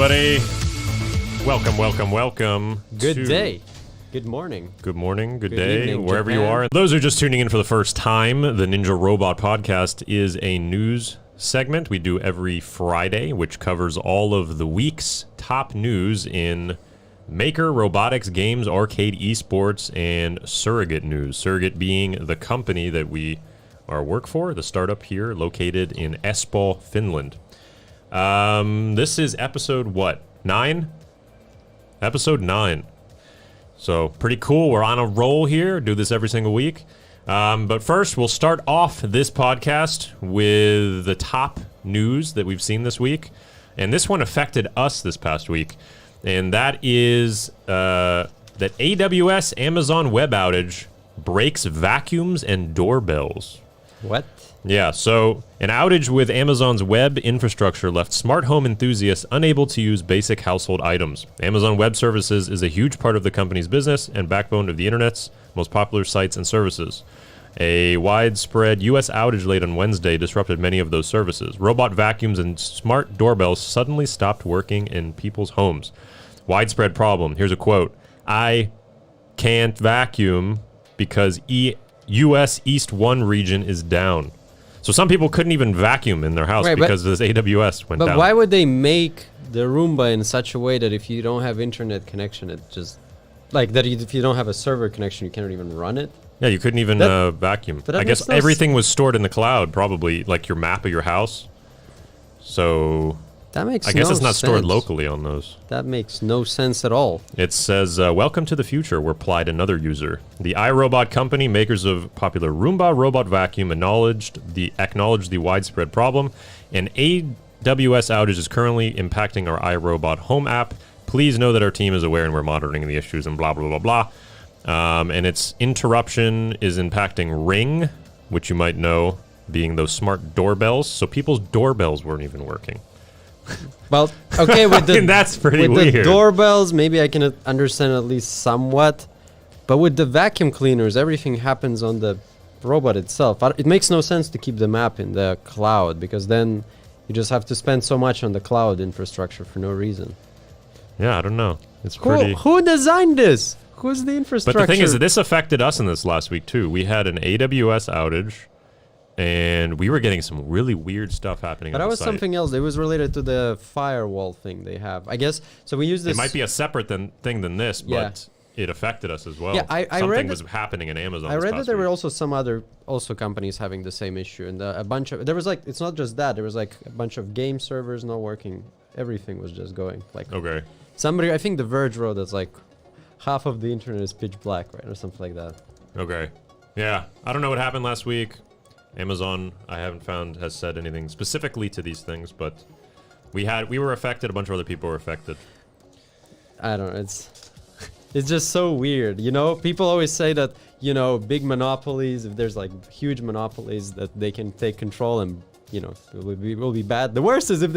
everybody. Welcome. Good day. Good morning. Good morning, good day, evening, wherever Japan. you are. Those who are just tuning in for the first time, the Ninja Robot Podcast is a news segment we do every Friday, which covers all of the week's top news in Maker, Robotics, Games, Arcade, Esports, and Surrogate news. Surrogate being the company that we work for, the startup here located in Espoo, Finland. This is episode, 9? Episode 9. So, pretty cool. We're on a roll here. Do this every single week. But first, we'll start off this podcast with the top news that we've seen this week. And this one affected us this past week. And that is that AWS Amazon Web outage breaks vacuums and doorbells. What? Yeah, so an outage with Amazon's web infrastructure left smart home enthusiasts unable to use basic household items. Amazon Web Services is a huge part of the company's business and backbone of the internet's most popular sites and services. A widespread U.S. outage late on Wednesday disrupted many of those services. Robot vacuums and smart doorbells suddenly stopped working in people's homes. Widespread problem. Here's a quote. "I can't vacuum because U.S. East 1 region is down." So some people couldn't even vacuum in their house because this AWS went down. But why would they make the Roomba in such a way that if you don't have internet connection, it just... Like, that if you don't have a server connection, you can't even run it? Yeah, you couldn't even vacuum. I guess everything was stored in the cloud, probably, like your map of your house. So... That makes I guess no it's not stored sense. locally on those. That makes no sense at all. It says, welcome to the future, replied another user. The iRobot company, makers of popular Roomba robot vacuum, acknowledged the widespread problem. An AWS outage is currently impacting our iRobot home app. Please know that our team is aware and we're monitoring the issues and blah, blah, blah, blah. And its interruption is impacting Ring, which you might know being those smart doorbells. So people's doorbells weren't even working. Well, okay, with the, that's pretty with weird. the doorbells, maybe I can understand at least somewhat. But with the vacuum cleaners, everything happens on the robot itself. It makes no sense to keep the map in the cloud, because then you just have to spend so much on the cloud infrastructure for no reason. Yeah, I don't know. It's pretty... Who designed this? Who's the infrastructure? But the thing is that this affected us in this last week, too. We had an AWS outage. And we were getting some really weird stuff happening on the site. But that was something else. It was related to the firewall thing they have. I guess, so we use this... It might be a separate thing than this, but it affected us as well. Yeah, I something read was happening in Amazon I read that there week. were also some other companies having the same issue. And a bunch of... There was like... It's not just that. There was like a bunch of game servers not working. Everything was just going. Like Okay. Somebody... I think The Verge wrote that's like half of the internet is pitch black, right? Or something like that. Okay. Yeah. I don't know what happened last week. Amazon, I haven't found, has said anything specifically to these things, but we were affected. A bunch of other people were affected. I don't know. It's just so weird. You know, people always say that, you know, big monopolies, if there's like huge monopolies, that they can take control and, you know, it will be bad. The worst is if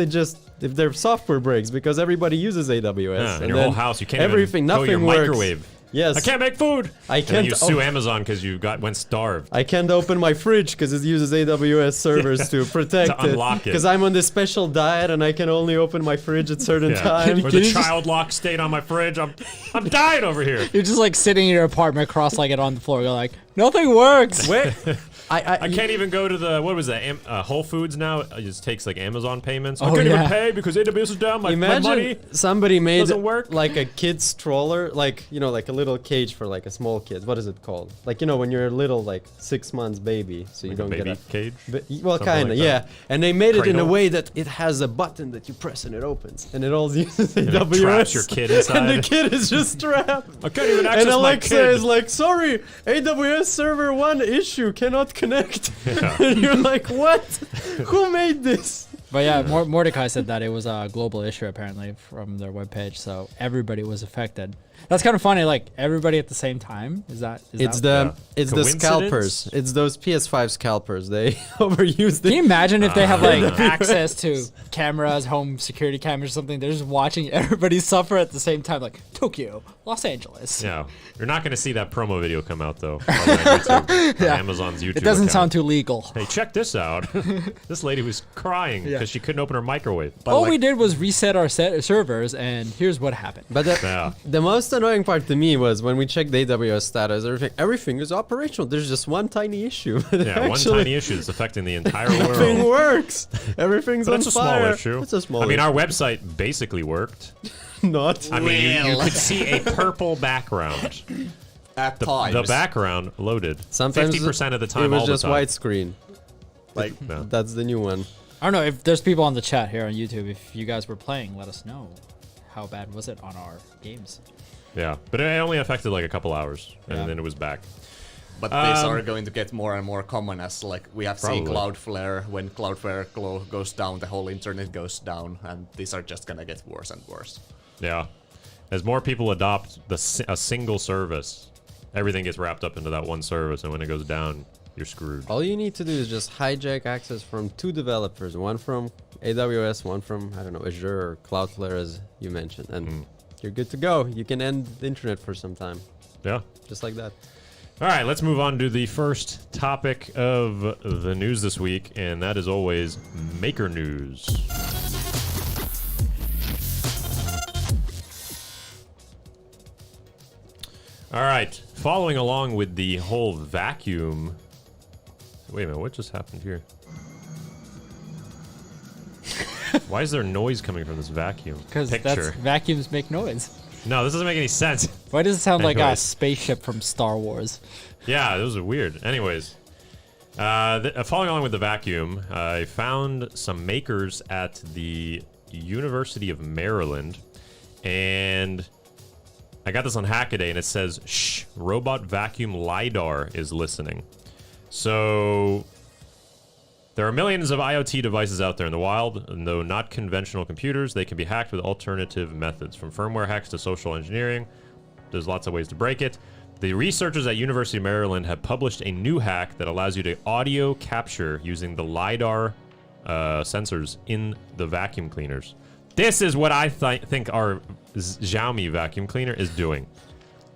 their software breaks, because everybody uses AWS. Yeah, and your whole house, you can't even go your works. microwave. Yes. I can't make food. I can't. And then you sue Amazon because you went starved. I can't open my fridge because it uses AWS servers to protect to unlock it. Because I'm on this special diet and I can only open my fridge at certain times. Or the child lock stayed on my fridge. I'm dying over here. You're just like sitting in your apartment, cross-legged on the floor. You're like, nothing works. Wait. I can't even go to the, what was that, Whole Foods now. It just takes like Amazon payments. I Oh, can't even yeah. pay because AWS is down. My money somebody made doesn't work. like a kid's stroller, like, you know, like a little cage for like a small kid. What is it called? Like, you know, when you're a little, like 6 months baby, so you like don't a baby get a cage. Well, Something kind of, like yeah. And they made it in a Cradle? way that it has a button that you press and it opens, and it all uses And it AWS. traps your kid inside. And the kid is just trapped. I can't even access And my Alexa kid. is like, sorry, AWS server 1 issue, cannot connect. And you're like, what? Who made this? But yeah, Mordecai said that it was a global issue apparently from their webpage, so everybody was affected. That's kind of funny. Like everybody at the same time. Is that? It's that, the it's the scalpers. It's those PS5 scalpers. They overuse Can you it. imagine if they have like access to cameras, home security cameras, or something? They're just watching everybody suffer at the same time, like Tokyo, Los Angeles. Yeah, you're not going to see that promo video come out though. Probably on YouTube, on Amazon's YouTube. It doesn't account. sound too legal. Hey, check this out. This lady was crying because she couldn't open her microwave. But All like, we did was reset our servers, and here's what happened. But Yeah. the most annoying part to me was when we checked the AWS status. Everything is operational. There's just one tiny issue. Yeah, one Actually, tiny issue that's affecting the entire everything world. works. Everything's But on it's a fire. small issue. It's a small I mean, issue. our website basically worked. Not. I mean, you could see a purple background. at The times, background loaded. Sometimes 50% of the time, it was all just the time. widescreen. like No. That's the new one. I don't know if there's people on the chat here on YouTube. If you guys were playing, let us know. How bad was it on our games? Yeah, but it only affected like a couple hours, and Yeah. then it was back. But these are going to get more and more common as like we have seen Probably. Cloudflare. When Cloudflare goes down, the whole internet goes down, and these are just gonna get worse and worse. Yeah, as more people adopt a single service, everything gets wrapped up into that one service, and when it goes down, you're screwed. All you need to do is just hijack access from two developers, one from AWS, one from, I don't know, Azure or Cloudflare, as you mentioned, and you're good to go. You can end the internet for some time, Yeah. just like that. All right, let's move on to the first topic of the news this week, and that is always Maker News. All right, following along with the whole vacuum. Wait a minute, what just happened here? Why is there noise coming from this vacuum Because picture? vacuums make noise. No, this doesn't make any sense. Why does it sound like a Anyways. spaceship from Star Wars? Yeah, those are weird. Anyways, following along with the vacuum, I found some makers at the University of Maryland, and I got this on Hackaday, and it says, "Shh, robot vacuum lidar is listening." So there are millions of IoT devices out there in the wild, and though not conventional computers, they can be hacked with alternative methods, from firmware hacks to social engineering. There's lots of ways to break it. The researchers at University of Maryland have published a new hack that allows you to audio capture using the LiDAR sensors in the vacuum cleaners. This is what I think our Xiaomi vacuum cleaner is doing.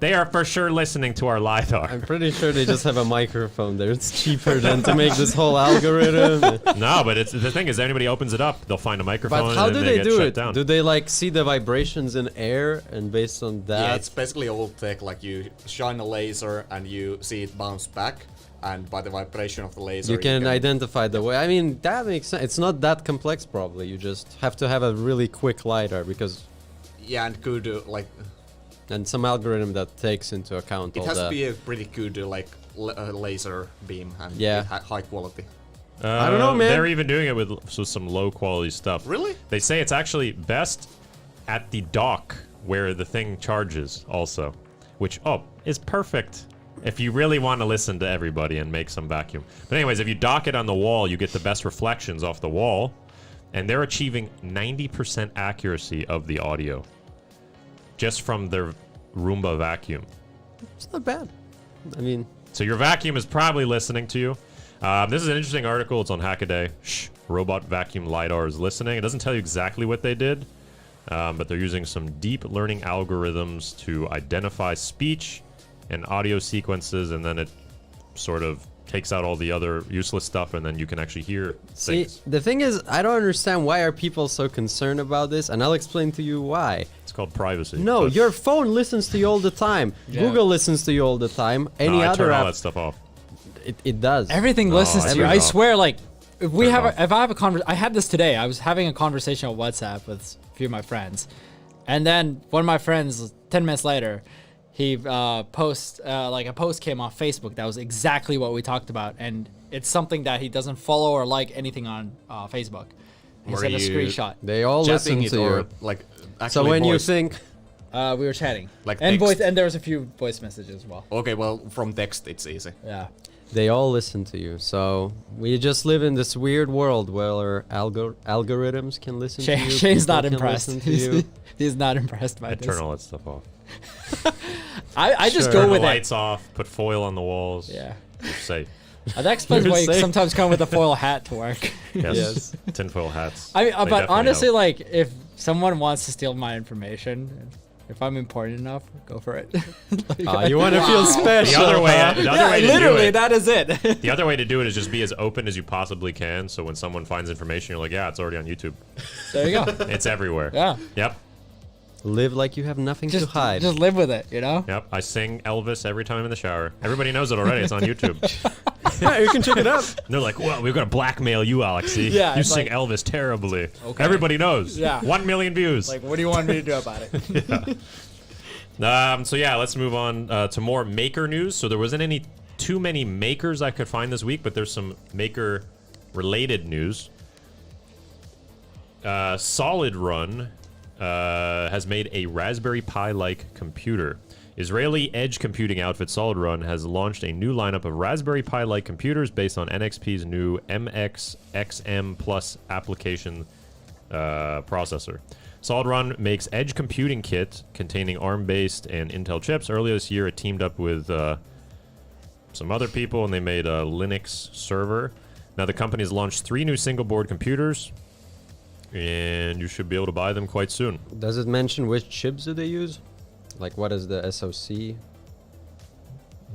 They are for sure listening to our LiDAR. I'm pretty sure they just have a microphone there. It's cheaper than to make this whole algorithm. No, but it's the thing is, anybody opens it up, they'll find a microphone, But how and do then they get do shut it? down. Do they like see the vibrations in air, and based on that? Yeah, it's basically old tech. Like you shine a laser and you see it bounce back, and by the vibration of the laser, you can identify the way. I mean, that makes sense. It's not that complex, probably. You just have to have a really quick LiDAR because, Yeah, and could like and some algorithm that takes into account it all has to the. be a pretty good like laser beam and Yeah. high quality. I don't know, man. They're even doing it with some low quality stuff. Really? They say it's actually best at the dock where the thing charges also, which, is perfect if you really want to listen to everybody and make some vacuum. But anyways, if you dock it on the wall, you get the best reflections off the wall, and they're achieving 90% accuracy of the audio just from their Roomba vacuum. It's not bad. I mean, So your vacuum is probably listening to you. This is an interesting article. It's on Hackaday. Shh, robot vacuum LiDAR is listening. It doesn't tell you exactly what they did, but they're using some deep learning algorithms to identify speech and audio sequences, and then it sort of takes out all the other useless stuff, and then you can actually hear see, things. the thing is, I don't understand why are people so concerned about this, and I'll explain to you why. It's called privacy. No, but- your phone listens to you all the time. Yeah. Google listens to you all the time. Any No, I other turn all app, that stuff off. it does. Everything No, listens to you. turn I it off. swear, like, if we Turn it have, off. if I have a conversation, I had this today. I was having a conversation on WhatsApp with a few of my friends, and then one of my friends, 10 minutes later, he like a post came off Facebook that was exactly what we talked about, and it's something that he doesn't follow or like anything on Facebook. He Were sent a you screenshot. They all Chatting listen it to or you. like actually So when you voice? think, We were chatting, Like and text? voice, and there was a few voice messages as well. Okay, well from text it's easy. Yeah. they all listen to you. So we just live in this weird world where algorithms can listen to you. Shane's people not can impressed. listen to you. He's not impressed by I this. turn all that stuff off. I just Sure. go Turn the with lights it. off, put foil on the walls. Yeah. You're safe. That explains You're why you safe. sometimes come with a foil hat to work. Yes. Tinfoil hats. I mean, They but definitely honestly, help. like, if someone wants to steal my information, if I'm important enough, go for it. Like, You want to feel special. The other way, huh? the other yeah, way to do literally, it, that is it. the other way to do it is just be as open as you possibly can. So when someone finds information, you're like, yeah, it's already on YouTube. There you go. It's everywhere. Yeah. Yep. Live like you have nothing to hide. Just live with it, you know? Yep. I sing Elvis every time I'm in the shower. Everybody knows it already. It's on YouTube. Yeah, you can check it out. And they're like, well, we're going to blackmail you, Alexi. Yeah, You it's sing like- Elvis terribly. Okay. Everybody knows. Yeah. 1 million views. Like, what do you want me to do about it? So yeah, let's move on to more maker news. So there wasn't too many makers I could find this week, but there's some maker related news. Solid Run has made a Raspberry Pi-like computer. Israeli edge computing outfit Solid Run has launched a new lineup of Raspberry Pi-like computers based on NXP's new MX-XM Plus application processor. Solid Run makes edge computing kit containing ARM-based and Intel chips. Earlier this year, it teamed up with some other people, and they made a Linux server. Now the company has launched 3 new single-board computers, and you should be able to buy them quite soon. Does it mention which chips do they use? Like, what is the SoC?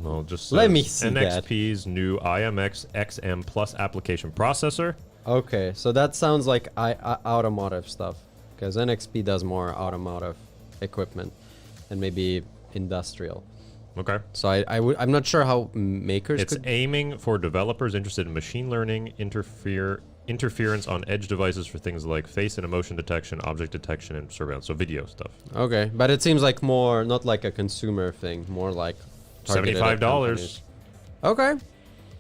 Well, just Let says me see that. NXP's new IMX XM Plus application processor. Okay, so that sounds like automotive stuff, because NXP does more automotive equipment and maybe industrial. Okay. So I'm not sure how makers It's could. aiming for developers interested in machine learning, interference on edge devices for things like face and emotion detection, object detection, and surveillance. So video stuff. Okay, but it seems like more, not like a consumer thing, more like targeted at $75. companies. Okay.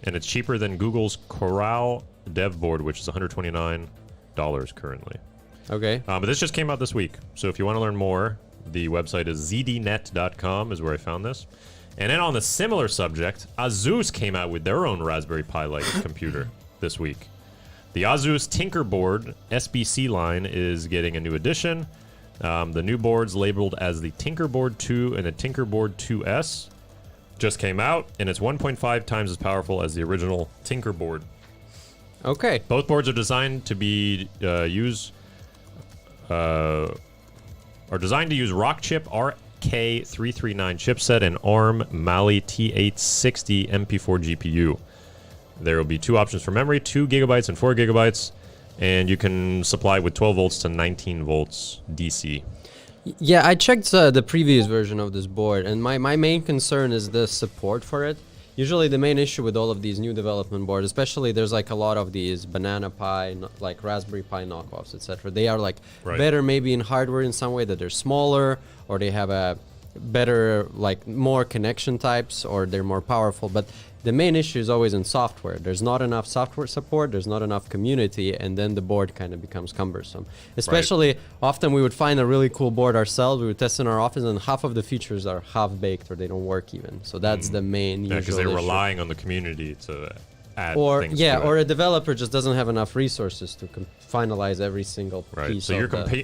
And it's cheaper than Google's Coral dev board, which is $129 currently. Okay. But this just came out this week. So if you want to learn more, the website is zdnet.com is where I found this. And then on the similar subject, Asus came out with their own Raspberry Pi-like computer this week. The Asus Tinkerboard SBC line is getting a new edition. The new boards labeled as the Tinkerboard 2 and the Tinkerboard 2S just came out, and it's 1.5 times as powerful as the original Tinkerboard. Okay. Both boards are designed to be designed to use Rockchip RK339 chipset and ARM Mali T860 MP4 GPU. There will be 2 options for memory, 2 gigabytes and 4 gigabytes, and you can supply with 12 volts to 19 volts DC. Yeah, I checked the previous version of this board, and my main concern is the support for it. Usually the main issue with all of these new development boards, especially there's like a lot of these Banana Pi, like Raspberry Pi knockoffs, etc. They are like Right. better maybe in hardware in some way, that they're smaller, or they have a better, like more connection types, or they're more powerful. But the main issue is always in software. There's not enough software support, there's not enough community, and then the board kind of becomes cumbersome. Especially often we would find a really cool board ourselves, we would test in our office, and half of the features are half-baked or they don't work even. So that's the main Yeah, because usual they're issue. relying on the community to add Or things yeah, to it. or a developer just doesn't have enough resources to finalize every single Right. piece So of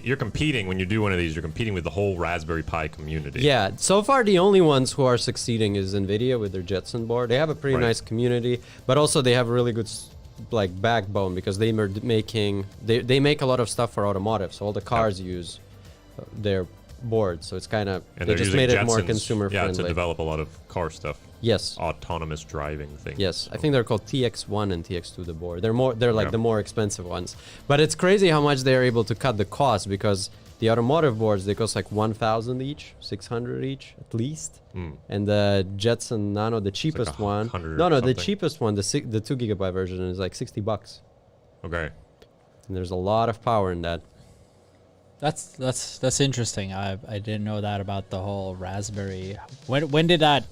you're competing when you do one of these. You're competing with the whole Raspberry Pi community. Yeah, so far the only ones who are succeeding is NVIDIA with their Jetson board. They have a pretty Right. nice community, but also they have a really good like backbone, because they make a lot of stuff for automotive. So all the cars use their board. So it's kind of, And they they're just using made it more Jetsons, consumer Yeah, friendly. to develop a lot of car stuff. Yes. Autonomous driving things. Yes, I think they're called TX1 and TX2. The board. They're like Yeah. the more expensive ones. But it's crazy how much they're able to cut the cost, because the automotive boards, they cost like 1,000 each, 600 each at least. And the Jetson Nano, the cheapest one. 100 No, the something. cheapest one, the 2 gigabyte version is like $60. Okay. And there's a lot of power in that. That's interesting. I didn't know that about the whole Raspberry. When did that?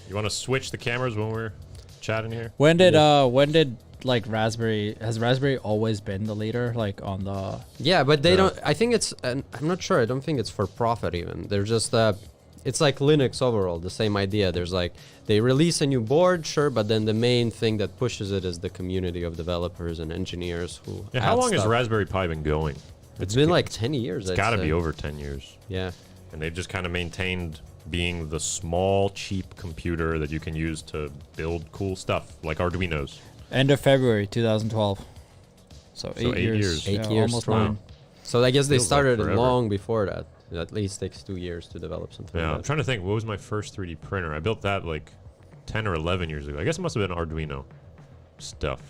You want to switch the cameras when we're chatting here? When did like Raspberry? Has Raspberry always been the leader? Like on the? Yeah, but they Yeah. don't. I think it's. I'm not sure. I don't think it's for profit even. They're just. It's like Linux overall. The same idea. There's like they release a new board, sure, but then the main thing that pushes it is the community of developers and engineers who. Yeah, how add long has stuff. Raspberry Pi been going? It's been like 10 years. It's got to be over 10 years. Yeah. And they've just kind of maintained being the small, cheap computer that you can use to build cool stuff, like Arduinos. End of February 2012. So 8 years. 8 Yeah, years almost strong. 9. So I guess they Feels like started forever. long before that. It at least takes 2 years to develop something Yeah, I'm like that. trying to think, what was my first 3D printer? I built that like 10 or 11 years ago. I guess it must have been Arduino stuff.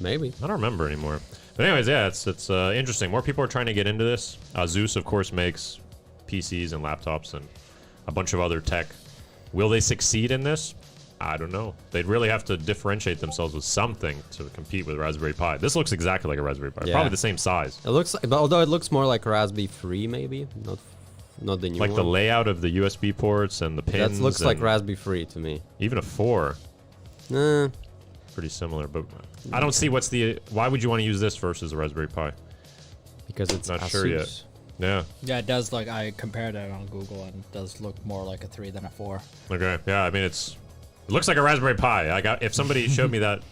Maybe. I don't remember anymore. But anyways, yeah, it's interesting. More people are trying to get into this. Zeus, of course, makes PCs and laptops and a bunch of other tech. Will they succeed in this? I don't know. They'd really have to differentiate themselves with something to compete with Raspberry Pi. This looks exactly like a Raspberry Pi. Yeah. Probably the same size. It looks like, but although it looks more like Raspberry 3 maybe, not the new Like one. the layout of the USB ports and the pins. That looks like and Raspberry 3 to me. even a 4. Nah, Pretty similar, but I don't see what's the... Why would you want to use this versus a Raspberry Pi? because it's Not Asus. sure yet. Yeah. Yeah, it does look. I compared it on Google, and it does look more like a 3 than a 4. Okay. Yeah, I mean, it looks like a Raspberry Pi. If somebody showed me that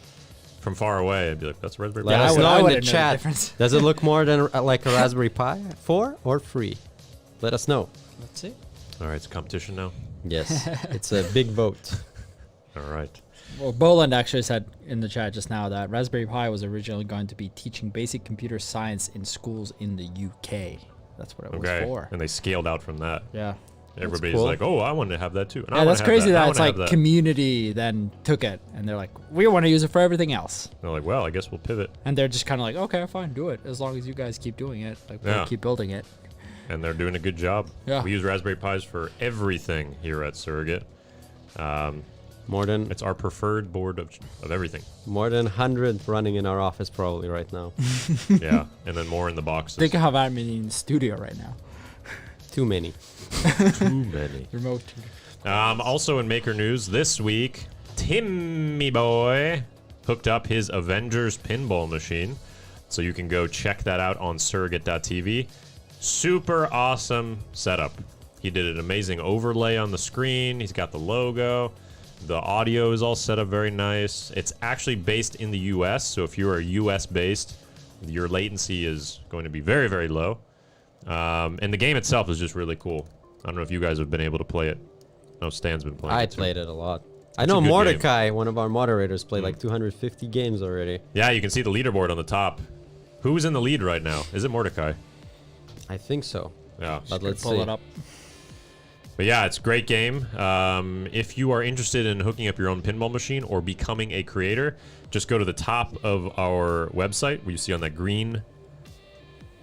from far away, I'd be like, that's a Raspberry Let Pi. us I would- know I in the wouldn't know the chat. difference. Does it look more than like a Raspberry Pi 4 or 3? Let us know. Let's see. All right, it's competition now. Yes, it's a big vote. All right. Well, Boland actually said in the chat just now that Raspberry Pi was originally going to be teaching basic computer science in schools in the UK. That's what it was Okay. for. And they scaled out from that. Yeah. Everybody's cool. like, oh, I want to have that too. And I Yeah, wanna that's have crazy I that wanna it's have like that. community then took it and they're like, we want to use it for everything else. They're like, well, I guess we'll pivot. And they're just kind of like, okay, fine, do it as long as you guys keep doing it. Like, we'll Yeah. keep building it. And they're doing a good job. Yeah. We use Raspberry Pis for everything here at Surrogate. More than It's our preferred board of everything. 100 running in our office probably right now. Yeah. And then more in the boxes. Think of how many in the studio right now. Too many. Too many. Remote. Also in Maker News this week, Timmy Boy hooked up his Avengers pinball machine. So you can go check that out on SurrogateTV. Super awesome setup. He did an amazing overlay on the screen. He's got the logo. The audio is all set up very nice. It's actually based in the US, so if you are US based, your latency is going to be very, very low. And the game itself is just really cool. I don't know if you guys have been able to play it. No, Stan's been playing I it too. played it a lot. I It's a know good game. Mordecai, one of our moderators, played like 250 games already. Yeah, you can see the leaderboard on the top. Who's in the lead right now? Is it Mordecai? I think so. Yeah. But let's Pull see. it up. But yeah, it's a great game. If you are interested in hooking up your own pinball machine or becoming a creator, just go to the top of our website where you see on that green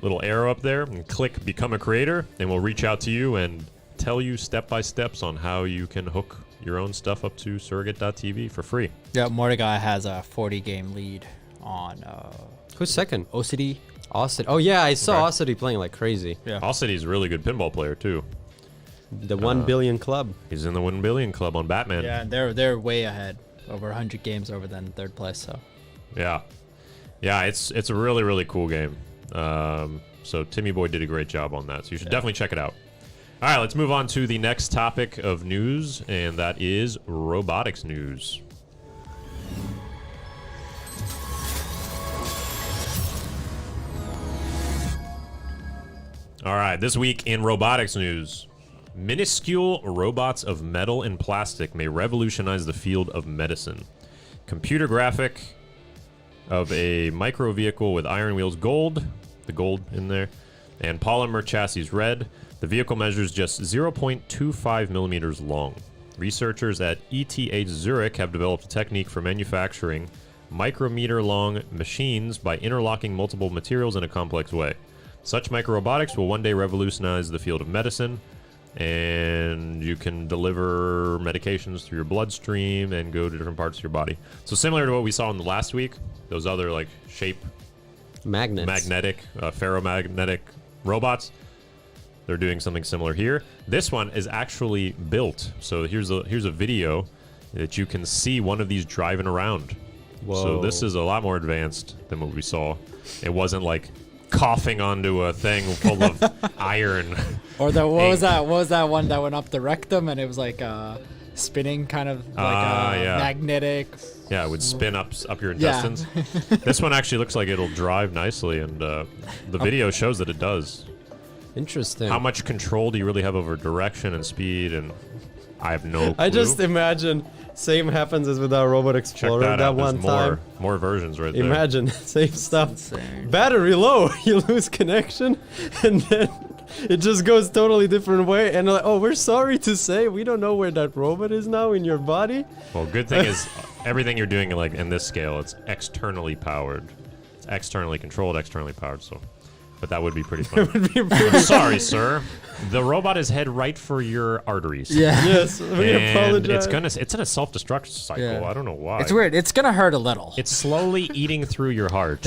little arrow up there and click Become a Creator, and we'll reach out to you and tell you step-by-steps on how you can hook your own stuff up to Surrogate.tv for free. Yeah, Mordecai has a 40-game lead on Who's second? OCD. Austin. Oh yeah, I saw Okay. Austin playing like crazy. Yeah. City's a really good pinball player too. The 1 billion club. He's in the 1 billion club on Batman. Yeah, and they're way ahead, over 100 games over than third place. So Yeah, it's a really, really cool game. So Timmy Boy did a great job on that. So you should definitely check it out. All right, let's move on to the next topic of news, and that is robotics news. All right, this week in robotics news, minuscule robots of metal and plastic may revolutionize the field of medicine. Computer graphic of a micro vehicle with iron wheels gold, the gold in there, and polymer chassis red. The vehicle measures just 0.25 millimeters long. Researchers at ETH Zurich have developed a technique for manufacturing micrometer long machines by interlocking multiple materials in a complex way. Such microrobotics will one day revolutionize the field of medicine, and you can deliver medications through your bloodstream and go to different parts of your body. So similar to what we saw in the last week, those other like magnetic, ferromagnetic robots, they're doing something similar here. This one is actually built. So here's a video that you can see one of these driving around. Whoa. So this is a lot more advanced than what we saw. It wasn't like coughing onto a thing full of iron. Or what Ink. was that? What was that one that went up the rectum and it was like spinning, kind of like yeah. magnetic? Yeah, it would spin up your Yeah. intestines. This one actually looks like it'll drive nicely, and the video shows that it does. Interesting. How much control do you really have over direction and speed? And I have no clue. I just imagine same happens as with our Robot Check Explorer that that out. one There's time. more versions right there. Imagine same stuff. insane. Battery low, you lose connection, and then it just goes totally different way. And like, oh, we're sorry to say we don't know where that robot is now in your body. Well, good thing is everything you're doing like in this scale, it's externally powered. It's externally controlled, externally powered. So, but that would be pretty fun. It would be pretty. Sorry, sir. The robot is head right for your arteries. Yeah. Yes, we And apologize. it's in a self-destruct cycle. Yeah. I don't know why. It's weird. It's gonna hurt a little. It's slowly eating through your heart.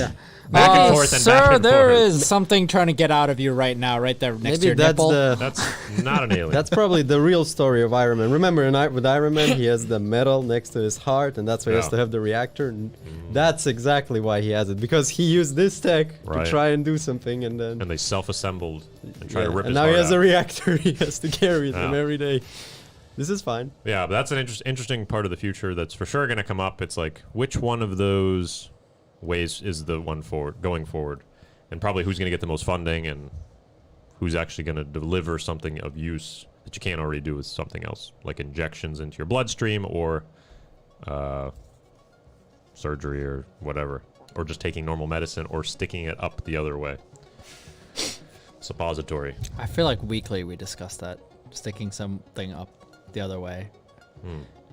Back and forth and sir, back and there forth. is something trying to get out of you right now, right there next to Maybe your that's nipple. That's not an alien. That's probably the real story of Iron Man. Remember, with Iron Man, he has the metal next to his heart, and that's why he has Yeah. to have the reactor. And that's exactly why he has it, because he used this tech Right. to try and do something, and then and they self-assembled and try to yeah, rip and his now he heart has out. a reactor he has to carry with him Yeah. every day. This is fine. Yeah, but that's an interesting part of the future that's for sure going to come up. It's like, which one of those ways is the one going forward? And probably who's going to get the most funding and who's actually going to deliver something of use that you can't already do with something else, like injections into your bloodstream or surgery or whatever, or just taking normal medicine or sticking it up the other way. Suppository. I feel like weekly we discuss that, sticking something up the other way.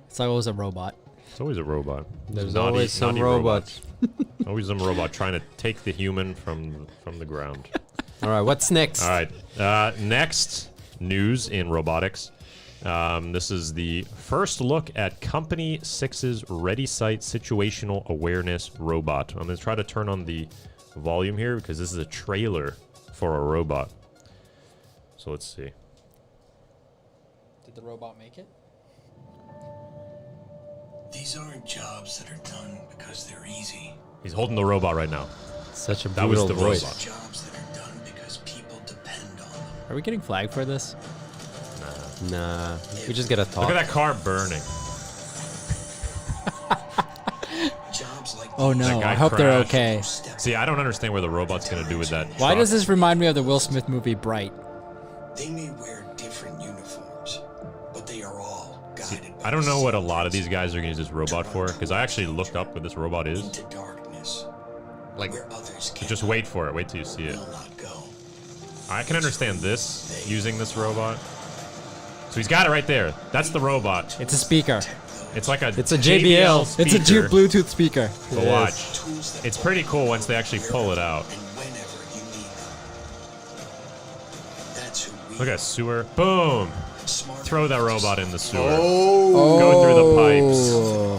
It's like always a robot. It's always a robot. There's Naughty- always some naughty robot. Always some robot trying to take the human from the ground. All right, what's next? All right. Next news in robotics. This is the first look at Company 6's ReadySight situational awareness robot. I'm going to try to turn on the volume here because this is a trailer for a robot. So let's see. Did the robot make it? These aren't jobs that are done because they're easy. He's holding the robot right now. Such a That was brutal the voice. robot. Jobs that are done because people depend on them. Are we getting flagged for this? Nah, we just gotta talk. Look at that car burning. Jobs like Oh these no, guy I hope they're crashed. okay. See, I don't understand where the robot's going to do with that. Why truck. does this remind me of the Will Smith movie Bright? They may wear different uniforms, but they are all guided by I don't the know what a same lot of these guys are going to use this robot for, because I actually looked up what this robot is. into darkness, Like, where others can just wait for it. Wait till you see it. will not go. I can understand this, using this robot. So he's got it right there. That's the robot. It's a speaker. It's like a It's a JBL. It's a speaker. Bluetooth speaker. But Yes. watch. Tools that It's pretty cool once they actually pull it out. and whenever you need them. That's who we Look at sewer. Boom. Smart Throw that robot in the sewer. Oh, Go through the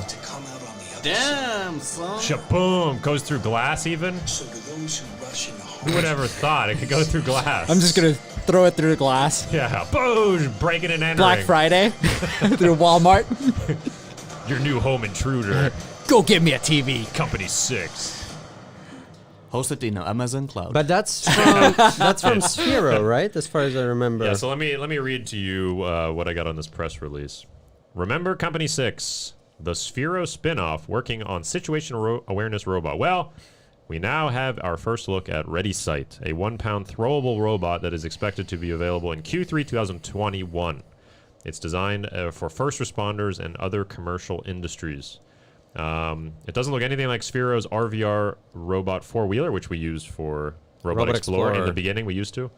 pipes. to come out on the other damn, son. Shaboom. Goes through glass even. side. So to those who rush into Who would ever thought it could go through glass? I'm just gonna throw it through the glass. Yeah. Boom. Breaking and entering. Black Friday through Walmart. Your new home intruder. Go get me a TV. Company 6. Hosted in Amazon Cloud. But that's from Sphero, right? As far as I remember. Yeah, so let me read to you what I got on this press release. Remember Company 6, the Sphero spin-off working on situational awareness robot. Well, we now have our first look at ReadySight, a 1-pound throwable robot that is expected to be available in Q3 2021. It's designed for first responders and other commercial industries. It doesn't look anything like Sphero's RVR robot four-wheeler, which we used for Robot Explorer in the beginning. We used to.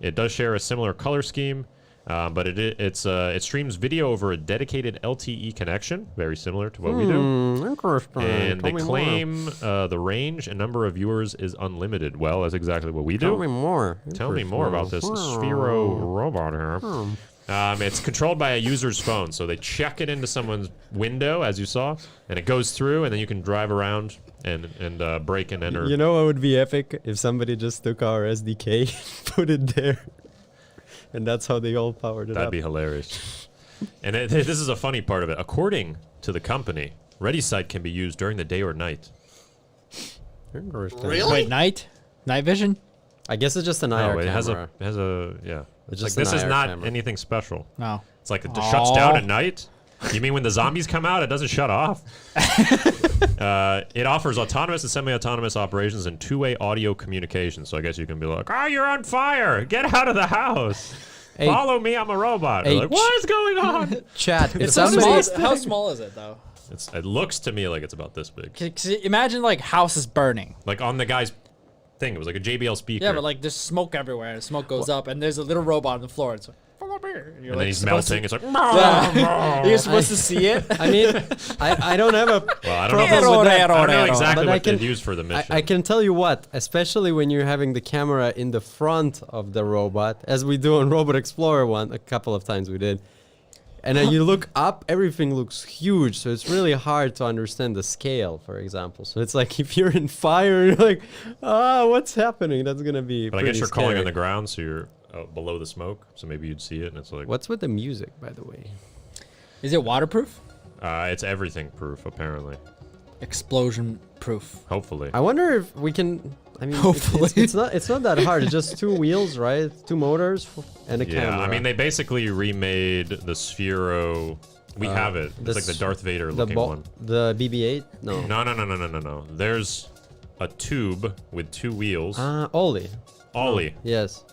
It does share a similar color scheme, but it streams video over a dedicated LTE connection, very similar to what we do. Interesting. And Tell they me claim the range and number of viewers is unlimited. Well, that's exactly what we do. Tell me more. Tell me more about this Sphero robot here. It's controlled by a user's phone, so they check it into someone's window, as you saw, and it goes through, and then you can drive around and break and enter. You know what would be epic if somebody just took our SDK, put it there, and that's how they all powered it That'd up. be hilarious. And this is a funny part of it. According to the company, ReadySight can be used during the day or night. Interesting. Really? Wait, night vision? I guess it's just an IR No, it camera. has a yeah. It's It's like just an this is IR not camera. anything special. No. It's like it shuts down Aw. at night, You mean when the zombies come out, it doesn't shut off? It offers autonomous and semi-autonomous operations and two-way audio communication. So I guess you can be like, "Oh, you're on fire! Get out of the house! Hey, Follow me! I'm a robot." They're like, what is going on? chat. If It's so somebody, small. How small is it though? It looks to me like it's about this big. Imagine like house is burning. Like on the guy's thing, it was like a JBL speaker. Yeah, but like there's smoke everywhere. The smoke goes up, and there's a little robot on the floor. It's like, follow me. And you're and like then he's supposed melting. To, It's like, yeah. You're supposed to see it. I mean, I don't have a well, I don't know, problem with that. I don't know exactly But I what can- they'd use for the mission. I can tell you what, especially when you're having the camera in the front of the robot, as we do on Robot Explorer a couple of times we did, and then you look up, everything looks huge, so it's really hard to understand the scale, for example. So it's like if you're in fire, you're like, what's happening? That's gonna be But I guess pretty you're calling scary. on the ground, so you're below the smoke, so maybe you'd see it, and it's like, What's with the music, by the way? Is it waterproof? it's everything proof, apparently. Explosion proof. Hopefully. I wonder if we can. I mean, Hopefully. it's not that hard. It's just two wheels, right? Two motors and a Yeah, camera. I mean, they basically remade the Sphero. We have it. It's like the Darth Vader looking one. The BB-8. No. No. There's a tube with two wheels. Ollie. Ollie. Yes.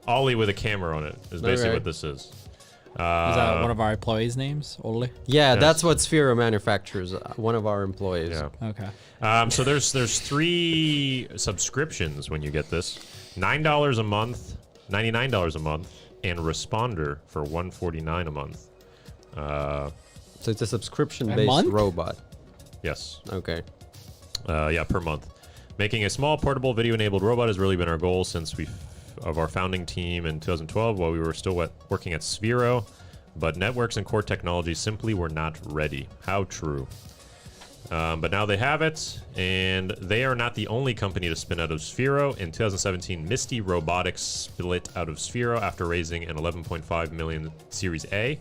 Ollie with a camera on it is basically Okay. what this is. Is that one of our employees' names? Oli? Yeah, Yes. that's what Sphero manufactures. One of our employees. Yeah. Okay. So there's 3 subscriptions when you get this. $9 a month, $99 a month, and Responder for $149 a month. So it's a subscription-based month? robot. Yes. Okay. Yeah, per month. Making a small, portable, video-enabled robot has really been our goal since of our founding team in 2012 while we were still working at Sphero, but networks and core technology simply were not ready. How true. But now they have it, and they are not the only company to spin out of Sphero. In 2017, Misty Robotics split out of Sphero after raising an 11.5 million Series A,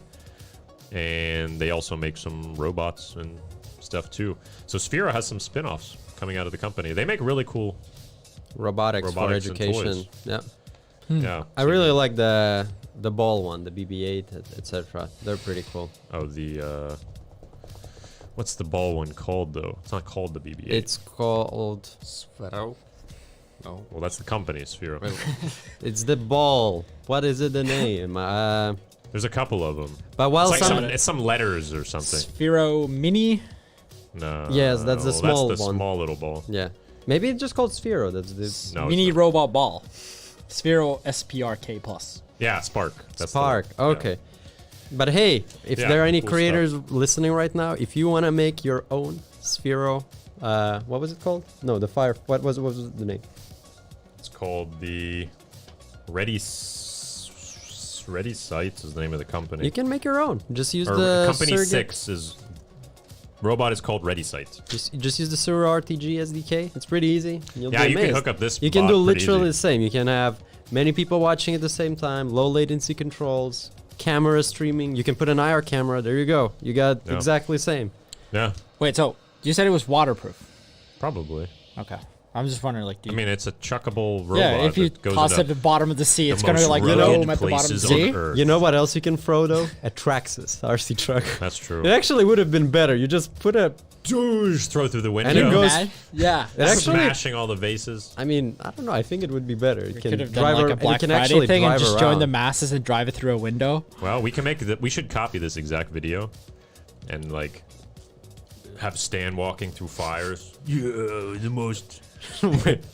and they also make some robots and stuff too. So Sphero has some spin-offs coming out of the company. They make really cool Robotics for and education. toys. Yeah. Yeah. I really like the ball one, the BB-8, etc. They're pretty cool. Oh, the what's the ball one called though? It's not called the BB-8. It's called. Sphero? No. Well, that's the company, Sphero. It's the ball. What is it? The name? There's a couple of them. But while It's like some. it's some letters or something. Sphero Mini. No. Yes, that's the small That's the one. small little ball. Yeah. Maybe it's just called Sphero. That's the. No, it's Mini not. robot ball. Sphero SPRK plus. Yeah, Spark. That's Spark. yeah. Okay. But hey, if Yeah, there are any cool creators listening right now, if you want to make your own Sphero, what was it called? No, the fire. What was the name? It's called the Ready Sites is the name of the company. You can make your own. Just use or the Company Surrogate- 6 is robot is called Ready Sites. Just use the SurrogateTV SDK. It's pretty easy. You'll Yeah, be you can amazed. hook up this You can bot do pretty literally easy. the same. You can have many people watching at the same time, low latency controls, camera streaming. You can put an IR camera. There you go. You got Yeah. exactly the same. Yeah, Wait, so you said it was waterproof? probably. Okay. I'm just wondering, like, do I you, mean, it's a chuckable robot. yeah, if you that goes toss it into at the bottom of the sea, it's the gonna most like rugged roam at the bottom of the places sea. on Earth. You know what else you can throw though? A Traxxas RC truck. That's true. It actually would have been better. You just put a. Just throw through the window. And it goes- Mad? Yeah. It actually. smashing all the vases. I mean, I don't know. I think it would be better. It We can could have done drive like ar- a and it Black can Friday actually thing and drive just join the around. masses and drive it through a window. Well, we can make that. We should copy this exact video, and like have Stan walking through fires. Yeah, the most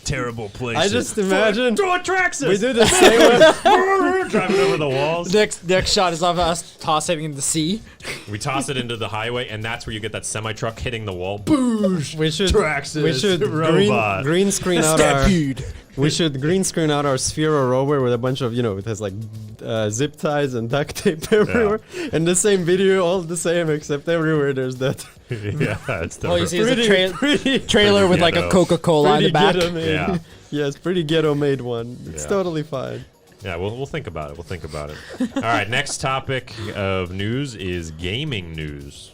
terrible place. I just imagine throw a Traxxas. we do the same with driving over the walls. Next shot is of us tossing in the sea. We toss it into the highway, and that's where you get that semi truck hitting the wall. we should Traxxas, we should robot. green screen out our we should green screen out our Sphero rover with a bunch of it has like zip ties and duct tape everywhere and the same video all the same except everywhere there's that Yeah, it's All you see is a pretty trailer with like a ghetto. Coca-Cola in the back. ghetto made. Yeah. Yeah, it's pretty ghetto made one. It's Yeah. totally fine. Yeah, we'll think about it. We'll think about it. All right, next topic of news is gaming news.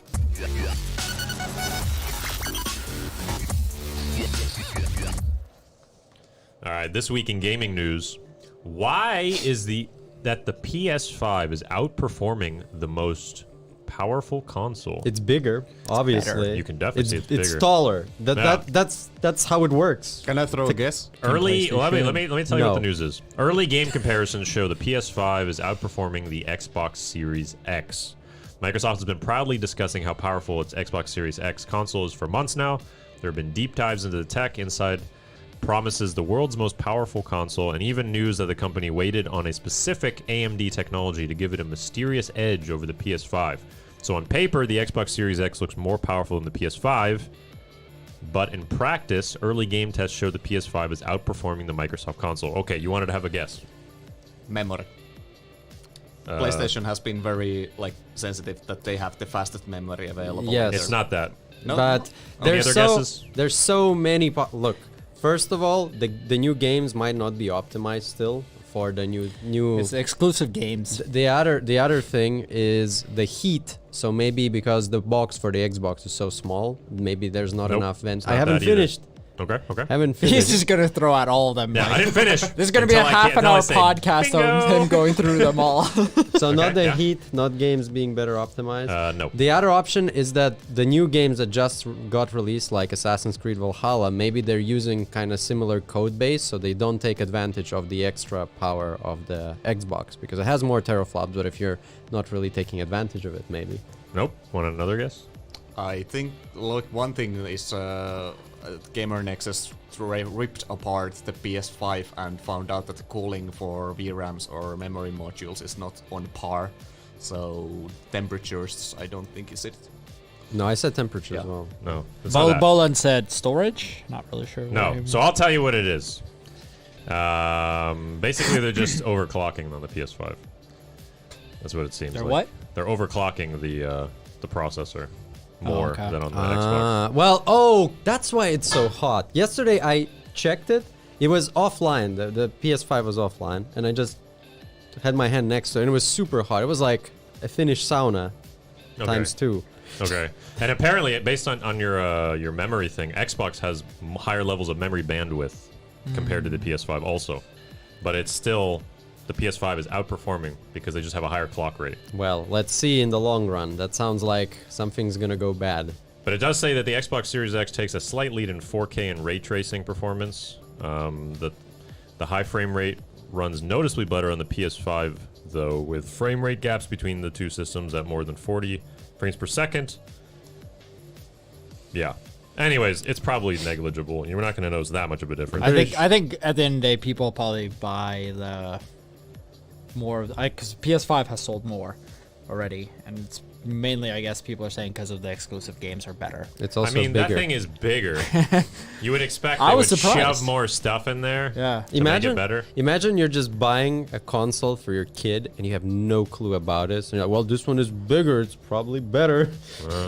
All right, this week in gaming news, why is that the PS5 is outperforming the most powerful console. It's bigger, obviously. You can definitely see it's It's bigger. taller. Yeah. That's how it works. Can I throw a guess? Early, let PlayStation? me tell you what No. the news is. Early game comparisons show the PS5 is outperforming the Xbox Series X. Microsoft has been proudly discussing how powerful its Xbox Series X console is for months now. There have been deep dives into the tech inside, promises the world's most powerful console, and even news that the company waited on a specific AMD technology to give it a mysterious edge over the PS5. So on paper, the Xbox Series X looks more powerful than the PS5, but in practice, early game tests show the PS5 is outperforming the Microsoft console. Okay, you wanted to have a guess. Memory. PlayStation has been very sensitive that they have the fastest memory available. Yes. It's not that. No? But Any there's other so guesses? there's so many. Look, first of all, the new games might not be optimized still for the new. It's exclusive games. The other thing is the heat. So maybe because the box for the Xbox is so small, maybe there's not Nope, enough vent. it's I not haven't that either. finished. Okay. Haven't He's finished. just gonna throw out all of them. Yeah, like- I didn't finish. There's gonna be a half an hour podcast of him going through them all. So not the yeah. heat, not games being better optimized. No. The other option is that the new games that just got released, like Assassin's Creed Valhalla, maybe they're using kind of similar code base, so they don't take advantage of the extra power of the Xbox because it has more teraflops. But if you're not really taking advantage of it, maybe. Nope. Want another guess? I think one thing is Gamer Nexus ripped apart the PS5 and found out that the cooling for VRAMs or memory modules is not on par. So temperatures, I don't think is it. No, I said temperature as Yeah. well. No. It's not that. Bolan said storage. Not really sure. what No. he- So I'll tell you what it is. Basically, they're just overclocking on the PS5. That's what it seems They're like. what? They're overclocking the processor more okay. than on the Xbox. Well, that's why it's so hot. Yesterday I checked it. It was offline. The PS5 was offline, and I just had my hand next to it, and it was super hot. It was like a Finnish sauna Okay. times 2. Okay. And apparently, based on your memory thing, Xbox has higher levels of memory bandwidth compared to the PS5 also. But it's still, the PS5 is outperforming because they just have a higher clock rate. Well, let's see in the long run. That sounds like something's gonna go bad. But it does say that the Xbox Series X takes a slight lead in 4K and ray tracing performance. The high frame rate runs noticeably better on the PS5, though, with frame rate gaps between the two systems at more than 40 frames per second. Yeah. Anyways, it's probably negligible. You're not going to notice that much of a difference. I think at the end of the day, people probably buy the more because PS5 has sold more already, and it's mainly, I guess, people are saying because of the exclusive games are better. It's I also mean, bigger. that thing is bigger. You would expect I they would was surprised. shove more stuff in there Yeah. to make it better. Imagine you're just buying a console for your kid and you have no clue about it. So you're like, well, this one is bigger. It's probably better.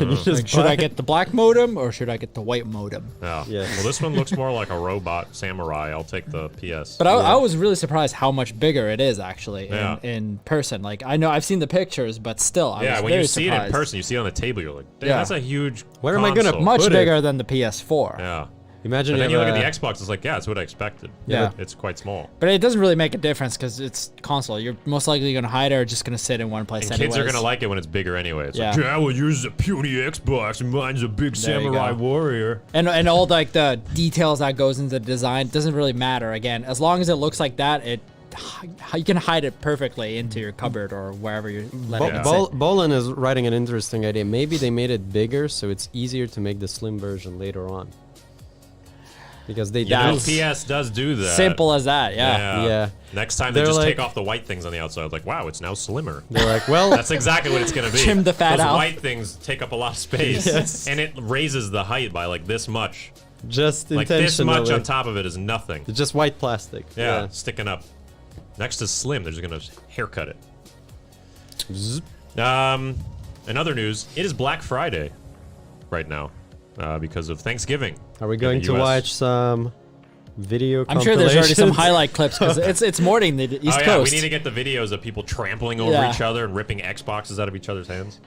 And you just Like, should buy I get the black modem or should I get the white modem? Yeah. Yeah. Well, this one looks more like a robot samurai. I'll take the PS. But I was really surprised how much bigger it is actually Yeah. in person. Like I know I've seen the pictures, but still, I Yeah, was when very you see it in surprised. person, you see it on the table, you're like, damn, Yeah. that's a huge Where am I gonna console. Much Put it. bigger than the PS4. Yeah. Imagine And then you have look at the a- Xbox, it's like, yeah, it's what I expected. Yeah. It's quite small. But it doesn't really make a difference because it's console. You're most likely going to hide it or just going to sit in one place And kids are anyways. going to like it when it's bigger anyway. It's Yeah. like, yeah, well, yours is a puny Xbox and mine's a big There you samurai go. warrior. And all like the details that goes into the design doesn't really matter. Again, as long as it looks like that, you can hide it perfectly into your cupboard or wherever you're letting it sit. Bolan is writing an interesting idea. Maybe they made it bigger so it's easier to make the slim version later on. Because they You know, That's PS does do that. Simple as that, yeah. Yeah. Next time they They're just like- take off the white things on the outside. Like, wow, it's now slimmer. They're like, well, That's exactly what it's going to be. Trim the fat Those out. white things take up a lot of space. Yes. And it raises the height by like this much. just Like this intentionally. much on top of it is nothing. It's just white plastic. Yeah, sticking up. Next to slim, they're just going to haircut it. Zzz. In other news, it is Black Friday right now because of Thanksgiving. Are we in going the to US. watch some video I'm sure there's already some compilations? highlight clips because it's morning the East Oh yeah, Coast. we need to get the videos of people trampling over Yeah. each other and ripping Xboxes out of each other's hands.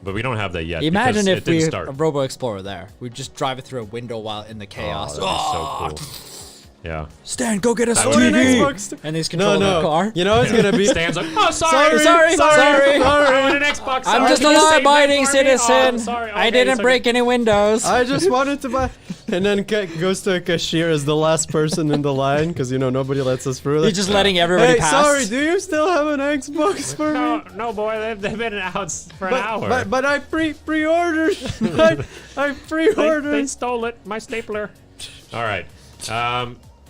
But we don't have that yet. Imagine because if it didn't we start. a Robo Explorer there. We just drive it through a window while in the chaos. Oh, that'd be so cool. Yeah. Stan, go get us a That would be TV. Xbox. And he's No, controlling the no. car. You know it's gonna be. Stan's like, oh, sorry. Sorry. I want an Xbox. I'm Sorry. just a Can you save that law-abiding for me? citizen. Oh, sorry. I Okay, didn't it's break any windows. I just wanted to buy, and then goes to a cashier as the last person in the line because nobody lets us through. He's just letting everybody Hey, pass. sorry, do you still have an Xbox for me? No, boy, they've been out for an hour. But I pre-ordered. I They pre-ordered. stole it. My stapler. All right.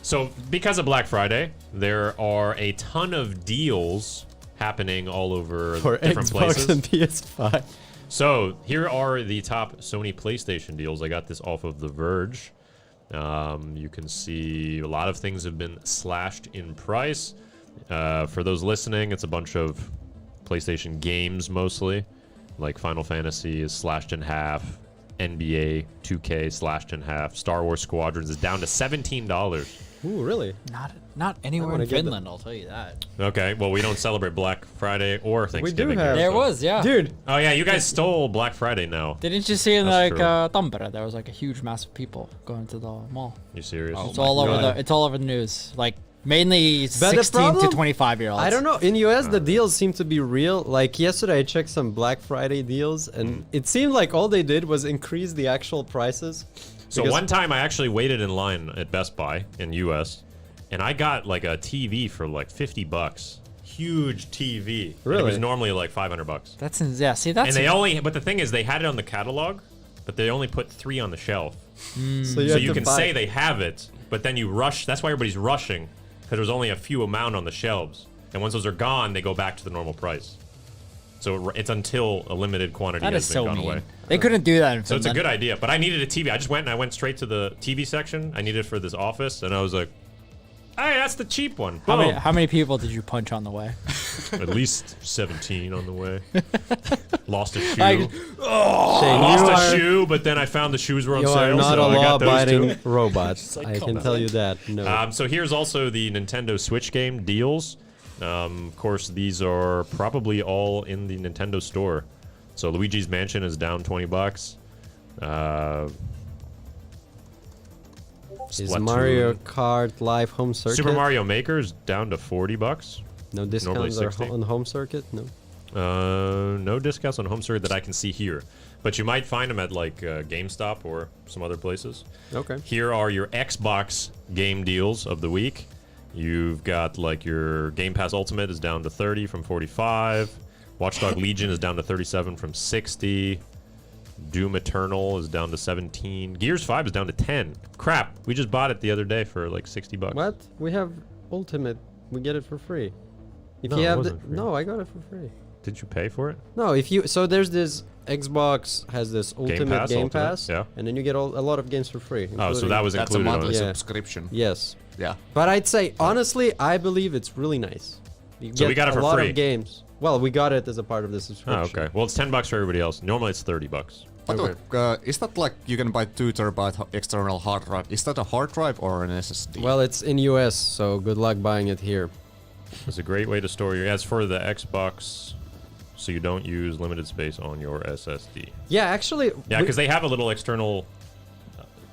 So because of Black Friday, there are a ton of deals happening all over For different Xbox places. and PS5. So here are the top Sony PlayStation deals. I got this off of The Verge. You can see a lot of things have been slashed in price. For those listening, it's a bunch of PlayStation games mostly. Like Final Fantasy is slashed in half. NBA 2K slashed in half. Star Wars Squadrons is down to $17. Ooh, really? Not anywhere wanna in get Finland, I'll tell you that. Okay, well, we don't celebrate Black Friday or Thanksgiving. have- here, There so- was, yeah. Dude, Oh, yeah, you guys stole Black Friday now. Didn't you see in That's like true. Tampere there was like a huge mass of people going to the mall. You serious? It's all over God. it's all over the news. Like mainly But the 16 to problem- 25-year-olds. I don't know. In US, the deals seem to be real. Like yesterday, I checked some Black Friday deals, and it seemed like all they did was increase the actual prices. So Because- one time I actually waited in line at Best Buy in US, and I got like a TV for like $50. Huge TV. And it was Really? normally like $500. That's see that's And they only, but the thing is, they had it on the catalog, but they only put 3 on the shelf. So So have you to can buy- say they have it, but then you rush. That's why everybody's rushing, because there's only a few amount on the shelves. And once those are gone, they go back to the normal price. So it's until a limited quantity that has is been so gone mean. away. They couldn't do that in So Finland. it's a good idea. But I needed a TV. I just went and I went straight to the TV section. I needed it for this office, and I was like, hey, that's the cheap one. Boom. How many people did you punch on the way? At least 17 on the way. Lost a shoe. Like, Shane, Lost you a are, shoe, but then I found the shoes were on you sale. are not so a I got those law-abiding two. robot. like, I come can on. tell you that. No. So here's also the Nintendo Switch game deals. Of course, these are probably all in the Nintendo store. So Luigi's Mansion is down $20. Is Splatoon. Mario Kart Live Home Circuit? Super Mario Maker is down to $40. No discounts are 60. on home circuit? No. No discounts on home circuit that I can see here, but you might find them at like GameStop or some other places. Okay. Here are your Xbox game deals of the week. You've got like your Game Pass Ultimate is down to 30 from 45. Watchdog Legion is down to 37 from 60. Doom Eternal is down to 17. Gears 5 is down to 10. Crap, we just bought it the other day for like $60. What? We have Ultimate. We get it for free. If No, you it have wasn't free. no, I got it for free. Did you pay for it? No, if you there's this Xbox has this Ultimate Pass, Game Ultimate, Pass, yeah. and then you get a lot of games for free. Oh, so including- that was That's a included on monthly it. Yeah. subscription. yes. Yeah. But I'd say honestly, I believe it's really nice. You So we get got it for a lot free. of games. Well, we got it as a part of the Oh, subscription. okay. Well, it's $10 for everybody else. Normally it's $30. But Okay. look, is that like you can buy 2 terabyte external hard drive? Is that a hard drive or an SSD? Well, it's in US, so good luck buying it here. It's a great way to store your. As for the Xbox, so you don't use limited space on your SSD. Yeah, actually, Yeah, because they have a little external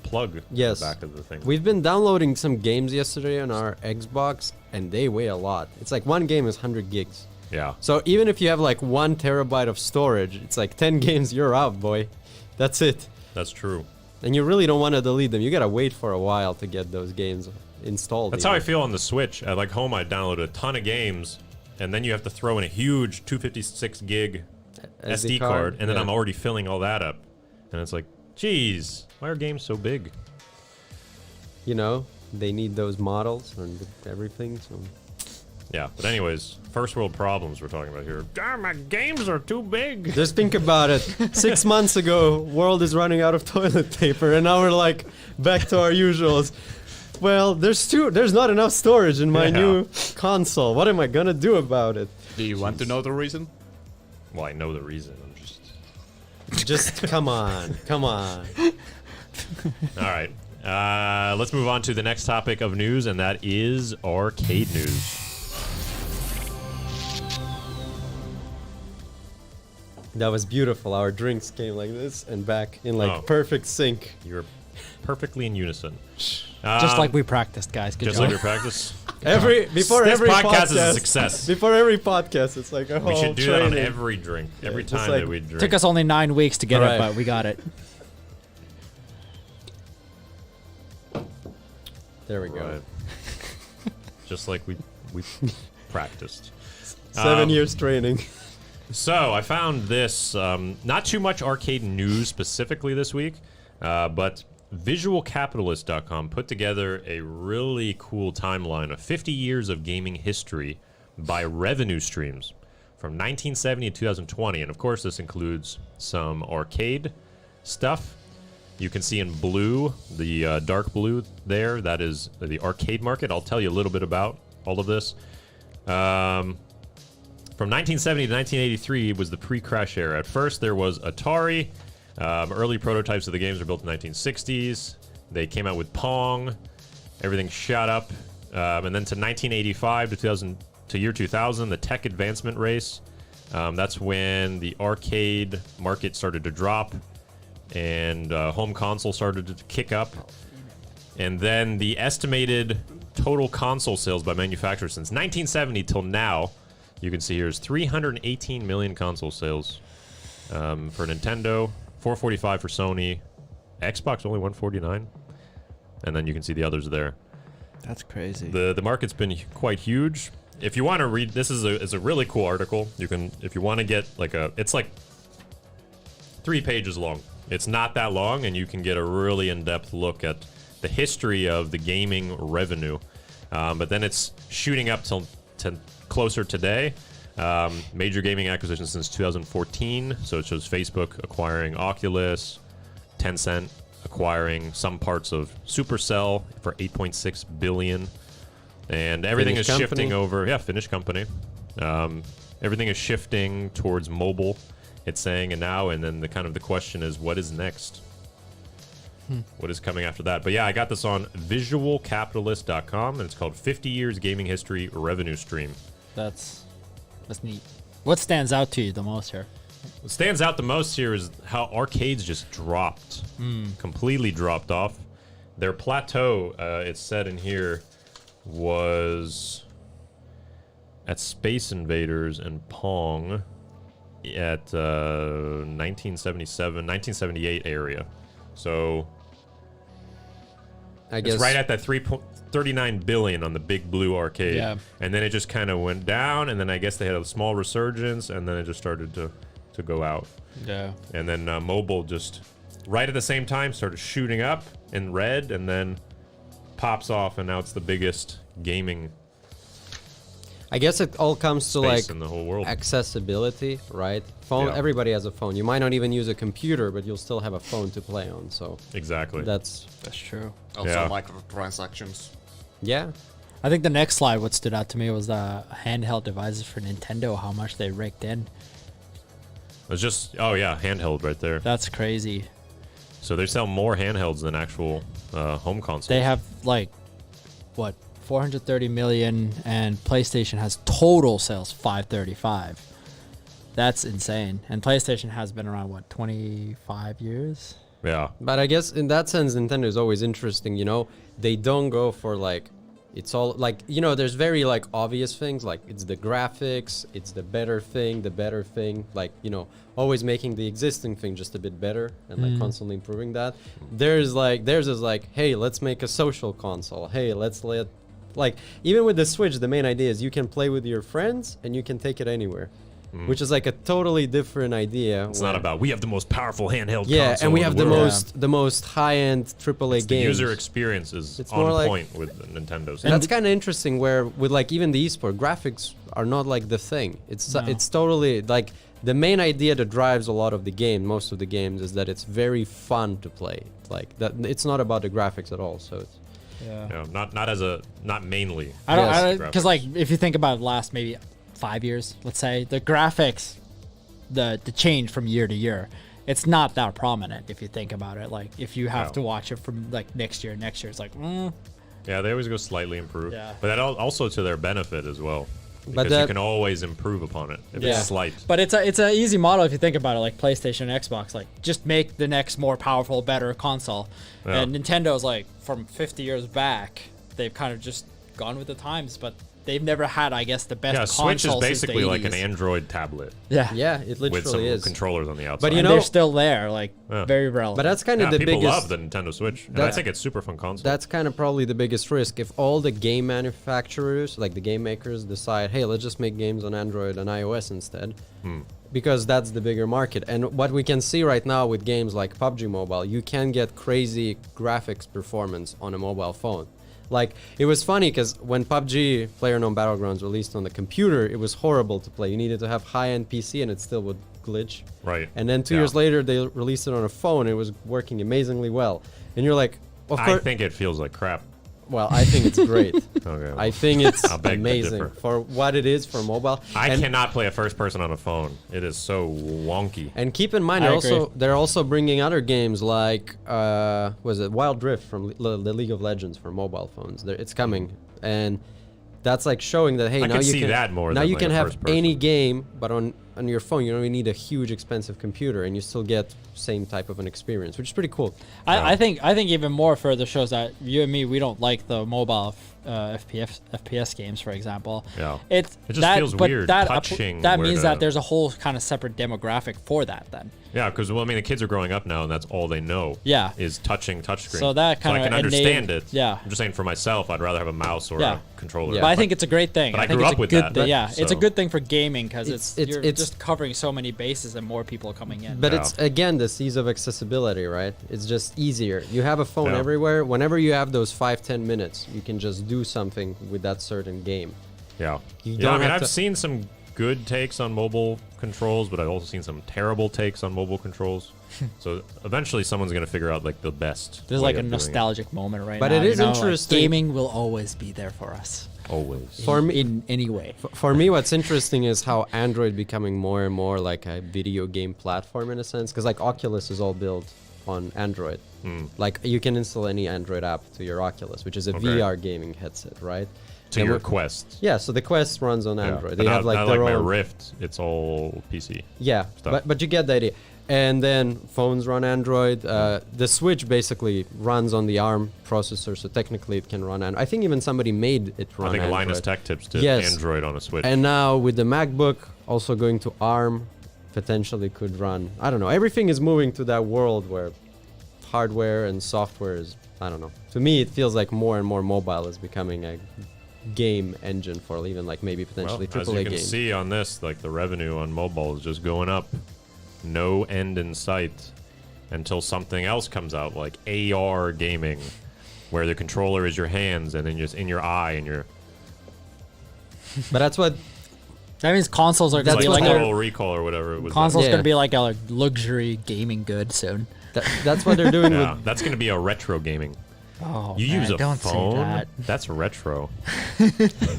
plug Yes. in the back of the thing. we've been downloading some games yesterday on our Xbox, and they weigh a lot. It's like one game is 100 gigs. Yeah. So even if you have like 1 terabyte of storage, it's like 10 games, you're out, boy. That's it. That's true. And you really don't want to delete them. You gotta wait for a while to get those games installed. That's how I even. feel on the Switch. At like home, I downloaded a ton of games, and then you have to throw in a huge 256 gig SD card, and then yeah. I'm already filling all that up. And it's like, geez, why are games so big? You know, they need those models and everything. So Yeah, but anyways, first world problems we're talking about here. Damn, my games are too big. just think about it. 6 months ago, world is running out of toilet paper, and now we're like back to our usuals. Well, there's not enough storage in my Yeah. new console. What am I gonna do about it? Do you want to know the reason? Well, I know the reason. I'm just. Just come on, come on. All right. Let's move on to the next topic of news, and that is arcade news. That was beautiful. Our drinks came like this and back in like Oh. perfect sync. You're perfectly in unison. Just like we practiced, guys. Good Just job. like we practice. Before This every podcast is a podcast, success. Before every podcast, it's like a whole We should do that on training. every drink, every just time like- that we drink. Took us only 9 weeks to get Right. it, but we got it. There we go. Right. Just like we practiced. 7 years training. So I found this, not too much arcade news specifically this week, but visualcapitalist.com put together a really cool timeline of 50 years of gaming history by revenue streams from 1970 to 2020. And of course, this includes some arcade stuff. You can see in blue, the dark blue there, that is the arcade market. I'll tell you a little bit about all of this. From 1970 to 1983 was the pre-crash era. At first, there was Atari. Early prototypes of the games were built in the 1960s. They came out with Pong. Everything shot up. And then to 1985 to year 2000, the tech advancement race. That's when the arcade market started to drop and home console started to kick up. And then the estimated total console sales by manufacturers since 1970 till now, you can see here is 318 million console sales for Nintendo, 445 for Sony, Xbox only 149, and then you can see the others there. That's crazy. The market's been quite huge. If you want to read, this is a really cool article. You can, if you want to get like it's like 3 pages long. It's not that long, and you can get a really in-depth look at the history of the gaming revenue. But then it's shooting up till closer today. Major gaming acquisitions since 2014. So it shows Facebook acquiring Oculus, Tencent acquiring some parts of Supercell for 8.6 billion, and everything Finnish is company. shifting over. Yeah, Finnish company. Everything is shifting towards mobile. It's saying, and then the question is, what is next? What is coming after that? But yeah, I got this on visualcapitalist.com, and it's called 50 Years Gaming History Revenue Stream. That's neat. What stands out to you the most here? What stands out the most here is how arcades just dropped, completely dropped off. Their plateau, it's said in here, was at Space Invaders and Pong at 1977, 1978 area. So I guess it's right at that 39 billion on the big blue arcade. Yeah. And then it just kind of went down, and then I guess they had a small resurgence, and then it just started to go out. Yeah. And then mobile just right at the same time started shooting up in red, and then pops off, and now it's the biggest gaming I guess it all comes to space like in the whole world. accessibility, right? Phone. Yeah. Everybody has a phone. You might not even use a computer, but you'll still have a phone to play on. So Exactly. that's true. Also Yeah. microtransactions. yeah. I think the next slide, what stood out to me was the handheld devices for Nintendo, how much they raked in. It's just, oh yeah, handheld right there. That's crazy. So they sell more handhelds than actual home consoles. They have like, what, 430 million, and PlayStation has total sales 535. That's insane. And PlayStation has been around, what, 25 years? Yeah. But I guess in that sense, Nintendo is always interesting. You know, they don't go for like, it's all like, you know, there's very like obvious things, like it's the graphics, it's the better thing, like, you know, always making the existing thing just a bit better and like constantly improving that. Theirs is like, hey, let's make a social console. Hey, like, even with the Switch, the main idea is you can play with your friends and you can take it anywhere, which is like a totally different idea. It's not about, we have the most powerful handheld yeah, console and we in have the the world. most high-end AAA The games. user experience is It's more on like- point with Nintendo. And that's kind of interesting where with like even the esport graphics are not like the thing. It's totally like the main idea that drives a lot of the game, most of the games, is that it's very fun to play. Like that, it's not about the graphics at all. So it's Yeah, not mainly. I don't, Yes. because like if you think about last maybe 5 years, let's say, the graphics, the change from year to year, it's not that prominent if you think about it. Like if you have No. to watch it from like next year, it's like, Yeah, they always go slightly improved. Yeah. But that also to their benefit as well. because you that- can always improve upon it if Yeah. it's slight. But it's a easy model if you think about it, like PlayStation, Xbox. Like, just make the next more powerful, better console. Yeah. And Nintendo's like from 50 years back, they've kind of just gone with the times, but they've never had, I guess, the best Yeah, console Switch is since the basically like an 80s. Android tablet Yeah. Yeah, it with some literally is. controllers on the outside. But you And know, they're still there, like Yeah. very relevant. but that's kind of yeah, the people biggest. love the Nintendo Switch, and I That's- think it's super fun console. That's kind of probably the biggest risk if all the game manufacturers, like the game makers, decide, hey, let's just make games on Android and iOS instead, because that's the bigger market. And what we can see right now with games like PUBG Mobile, you can get crazy graphics performance on a mobile phone. Like, it was funny because when PUBG PlayerUnknown Battlegrounds released on the computer, it was horrible to play. You needed to have high-end PC and it still would glitch. Right. And then 2 Yeah. years later, they released it on a phone and it was working amazingly well. And you're like, of I course. think it feels like crap. Well, I think it's great. Okay. I think it's I'll beg to amazing differ. for what it is for mobile. I and, cannot play a first person on a phone. It is so wonky. And keep in mind, I they're also bringing other games like was it Wild Rift from the League of Legends for mobile phones. It's coming, and that's like showing that hey, I now could you see can that more now than you like can a have first person. any game, but on your phone you don't even need a huge expensive computer, and you still get same type of an experience, which is pretty cool. I think even more further shows that you and me, we don't like the mobile FPS games, for example. Yeah. It just that, feels but weird that touching that where means to- that there's a whole kind of separate demographic for that then. Yeah, because well, I mean, the kids are growing up now, and that's all they know. Yeah. Is touching touchscreen. So that I kinda can understand innate- it. yeah. I'm just saying for myself, I'd rather have a mouse or Yeah. a controller. Yeah. But I think it's a great thing. But I think grew it's up a with good that, thing. Yeah, it's a so- good thing for gaming because It's- you're it's- just covering so many bases and more people are coming in. But Yeah. it's again the ease of accessibility, right? It's just easier. You have a phone Yeah. everywhere. Whenever you have those 5-10 minutes, you can just do something with that certain game. Yeah. You Yeah, don't I mean, have I've to- seen some good takes on mobile controls, but I've also seen some terrible takes on mobile controls. So eventually, someone's gonna figure out like the best. There's way like a of doing it. nostalgic moment right But now. it is you know, like, interesting- gaming will always be there for us. Always. For me, in any way. For me, what's interesting is how Android becoming more and more like a video game platform in a sense, because like Oculus is all built on Android. Like you can install any Android app to your Oculus, which is a Okay. VR gaming headset, right? To And your we're- Quest. Yeah, so the Quest runs on Yeah. Android. But They not- have like not their my own. Rift. It's all PC. Yeah, stuff. but you get the idea. And then phones run Android. The Switch basically runs on the ARM processor, so technically it can run Android. I think even somebody made it run I think Android. Linus Tech Tips did Yes. Android on a Switch. And now with the MacBook also going to ARM, potentially could run. I don't know. Everything is moving to that world where hardware and software is. I don't know. To me, it feels like more and more mobile is becoming a game engine for even like maybe well, potentially as you AAA can games. see on this, like the revenue on mobile is just going up. No end in sight until something else comes out, like AR gaming, where the controller is your hands and then just in your eye and you're But that's what. That means consoles are That's gonna be like what like Total a, Recall or whatever it was. consoles Yeah. gonna be like a luxury gaming good soon. That's what they're doing Yeah, with. that's gonna be a retro gaming. Oh, You man, use a don't phone? say that. That's retro.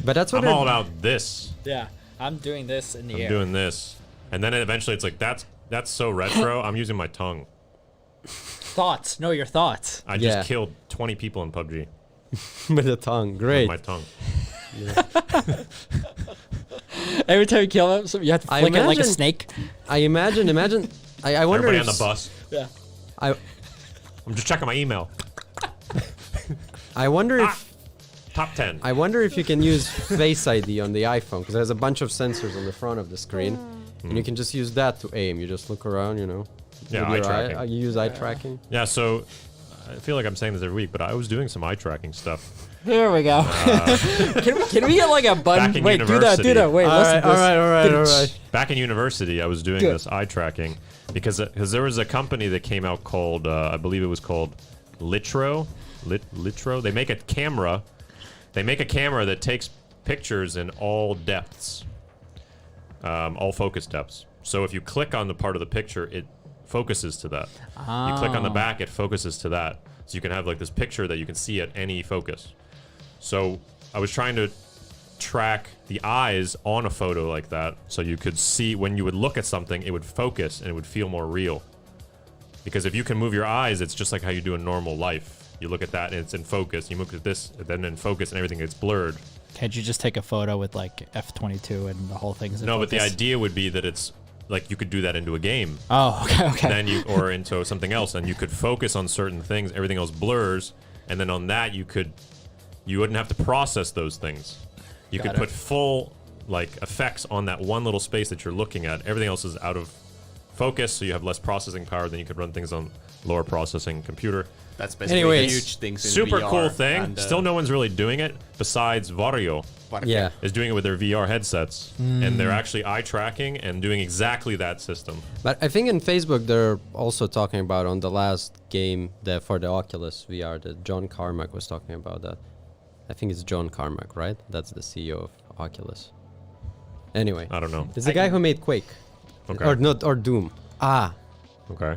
But that's what I'm they're. all about this. Yeah, I'm doing this in the I'm air. doing this, and then eventually it's like that's so retro. I'm using my tongue. Thoughts? No, your thoughts. I Yeah. just killed 20 people in PUBG with the tongue. with Great. my tongue. Every time you kill them, so you have to I flick it like a imagine- snake. I imagine. I wonder Everybody if on the bus. Yeah. I'm just checking my email. I wonder if. Top 10. I wonder if you can use Face ID on the iPhone because there's a bunch of sensors on the front of the screen, and you can just use that to aim. You just look around, you know. Yeah, with your eye tracking. You use eye tracking. Yeah, so I feel like I'm saying this every week, but I was doing some eye tracking stuff. Here we go. can we get like a Back button? in Wait, do that. university. Do that. Wait, listen to this. all right. Back in university, I was doing Good. this eye tracking because there was a company that came out called, I believe it was called Litro. Litro. They make a camera. They make a camera that takes pictures in all depths, all focus depths. So if you click on the part of the picture, it focuses to that. You click on the back, it focuses to that. So you can have like this picture that you can see at any focus. So I was trying to track the eyes on a photo like that, so you could see when you would look at something, it would focus and it would feel more real. Because if you can move your eyes, it's just like how you do in normal life. You look at that and it's in focus. You look at this, then in focus, and everything gets blurred. Can't you just take a photo with like F22 and the whole thing's in No, but the focus? idea would be that it's like you could do that into a game. Oh, okay. Then you or into something else, and you could focus on certain things. Everything else blurs, and then on that you wouldn't have to process those things. You could put full like effects on that one little space that you're looking at. Everything else is out of focus, so you have less processing power. Then you could run things on lower processing computer. That's basically Anyways, huge things in Super VR, cool thing. and, Still, no one's really doing it besides Vario. Yeah. Is doing it with their VR headsets, and they're actually eye tracking and doing exactly that system. But I think in Facebook they're also talking about on the last game that for the Oculus VR that John Carmack was talking about that. I think it's John Carmack, right? That's the CEO of Oculus. Anyway, I don't know. it's the guy who made Quake, Okay. or Doom. Okay.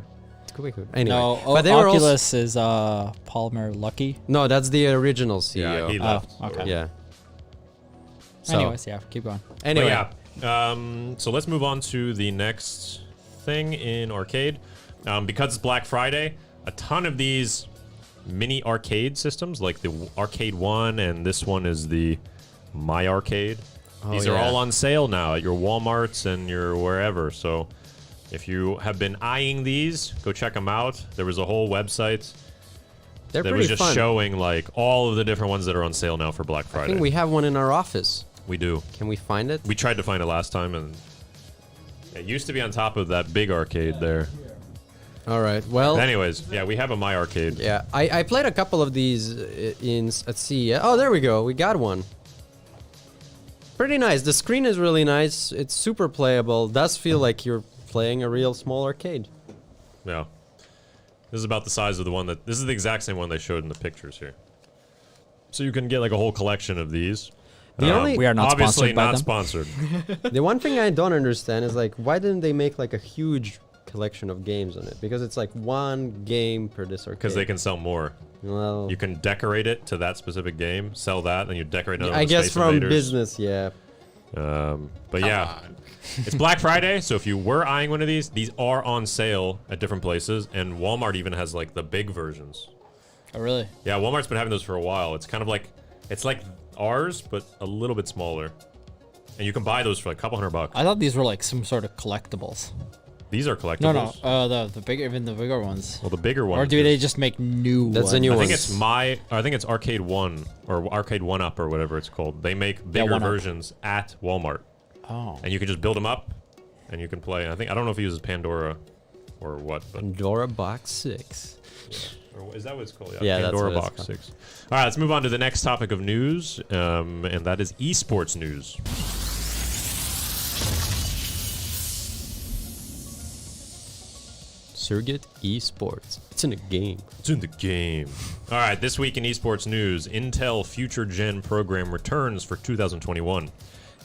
Quake. Anyway, No, but they were also, Oculus is Palmer Luckey. no, that's the original CEO. Yeah, he Oh, left. okay. Yeah. So, Anyways, yeah, keep going. Anyway, But yeah, so let's move on to the next thing in arcade. Because it's Black Friday, a ton of these mini arcade systems, like the Arcade One, and this one is the My Arcade. These are yeah. all on sale now at your Walmarts and your wherever. So if you have been eyeing these, go check them out. There was a whole website they're that pretty was just fun. showing like all of the different ones that are on sale now for Black I Friday. think we have one in our office. We do. Can we find it? We tried to find it last time, and it used to be on top of that big arcade there. All right. Well, Anyways, yeah, we have a My Arcade. yeah, I played a couple of these at CES. Oh, there we go. We got one. Pretty nice. The screen is really nice. It's super playable. Does feel like you're playing a real small arcade. Yeah. This is about the size of the one that... This is the exact same one they showed in the pictures here. So you can get like a whole collection of these. The only We are not Obviously sponsored by not them. sponsored. the one thing I don't understand is like why didn't they make like a huge collection of games on it? Because it's like one game per this arcade. Because they can sell more. Well, You can decorate it to that specific game, sell that, and you decorate another I with guess Space from Invaders. business, yeah. But yeah, it's Black Friday, so if you were eyeing one of these are on sale at different places, and Walmart even has like the big versions. Oh, really? Yeah, Walmart's been having those for a while. It's kind of like, it's like ours, but a little bit smaller. And you can buy those for like a couple $100. I thought these were like some sort of collectibles. These are collectibles. No, the bigger, even the bigger ones. Well, the bigger one. Or do they just make new That's ones? the new I one. think it's Arcade One or Arcade One Up or whatever it's called. They make bigger 1UP. versions at Walmart, Oh. and you can just build them up, and you can play. I don't know if he uses Pandora or what, but Pandora Box 6. or is that what it's called? Yeah, that's Pandora what it's Box called. 6. All right, let's move on to the next topic of news, and that is esports news. Surrogate Esports. It's in a game. It's in the game. All right, this week in esports news, Intel Future Gen program returns for 2021.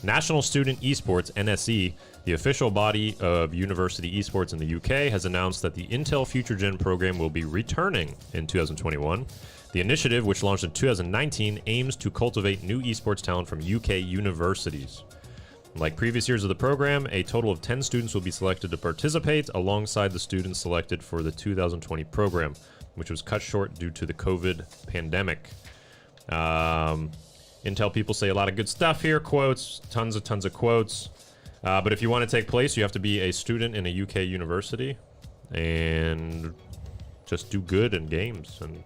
National Student Esports, NSE, the official body of university esports in the UK, has announced that the Intel Future Gen program will be returning in 2021. The initiative, which launched in 2019, aims to cultivate new esports talent from UK universities. Like previous years of the program, a total of 10 students will be selected to participate alongside the students selected for the 2020 program, which was cut short due to the COVID pandemic. Intel people say a lot of good stuff here, quotes, tons of quotes. But if you want to take place, you have to be a student in a UK university and just do good in games. And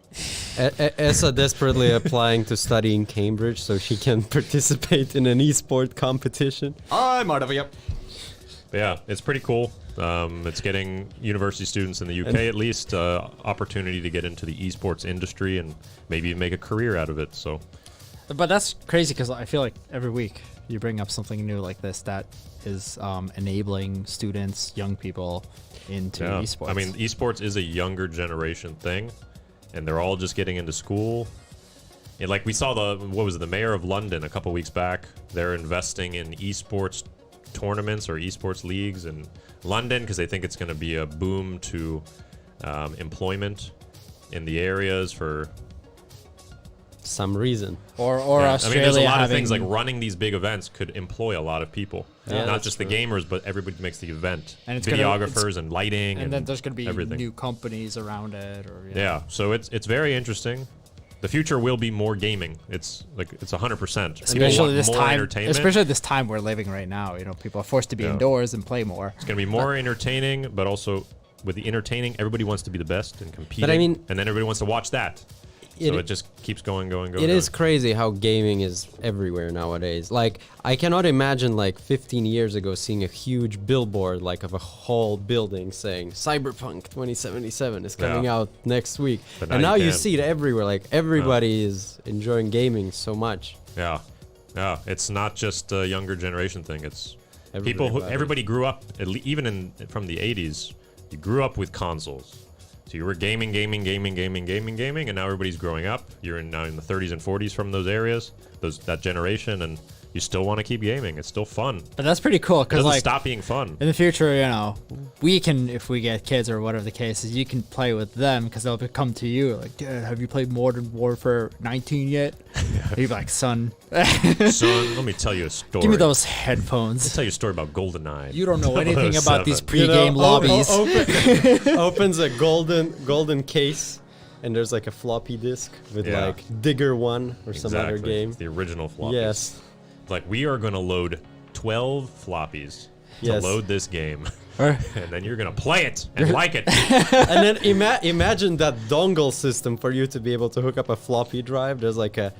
Essa desperately applying to study in Cambridge so she can participate in an esport competition. I'm out of it. but yeah, it's pretty cool. It's getting university students in the UK at least opportunity to get into the esports industry and maybe make a career out of it. So But that's crazy because I feel like every week you bring up something new like this that is enabling students, young people into yeah, esports. I mean, esports is a younger generation thing, and they're all just getting into school. And like we saw the mayor of London a couple weeks back. They're investing in esports tournaments or esports leagues in London because they think it's going to be a boom to employment in the areas for some reason. Or Yeah. I mean, Australia there's a lot of having things like running these big events could employ a lot of people. Yeah, Not that's just true. the gamers, but everybody who makes the event. And it's Videographers and lighting. and then there's gonna be everything. new companies around it, or Yeah, so it's very interesting. The future will be more gaming. It's 100%. People Especially want this more time, entertainment. especially this time we're living right now. You know, people are forced to be Yeah. indoors and play more. It's going to be more entertaining, but also with the entertaining, everybody wants to be the best and competing. mean- and then everybody wants to watch that. So it just keeps going. It is crazy how gaming is everywhere nowadays. Like, I cannot imagine like 15 years ago seeing a huge billboard like of a whole building saying Cyberpunk 2077 is coming Yeah. out next week. But And now now you you can. see it everywhere. Like, everybody is enjoying gaming so much. Yeah, yeah. It's not just a younger generation thing. It's Everybody. everybody grew up, even from the 80s, you grew up with consoles. So you were gaming, and now everybody's growing up. You're now in the 30s and 40s from those areas, that generation, and you still want to keep gaming. It's still fun. But that's pretty cool It because doesn't like stop being fun. in the future, you know, we can, if we get kids or whatever the case is, you can play with them because they'll come to you like, "Dad, have you played Modern Warfare 19 yet?" You'd be like, "Son, Son, let me tell you a story. give me those Let me headphones. tell you a story about GoldenEye. You don't know anything about these 007. pre-game lobbies." Opens a golden case, and there's like a floppy disk with Yeah. like Digger 1 or some other Exactly. game. It's the original floppies. Yes. Like, we are going to load 12 floppies to Yes. load this game. Or- And then you're going to play it and like it. And then imagine that dongle system for you to be able to hook up a floppy drive. There's like a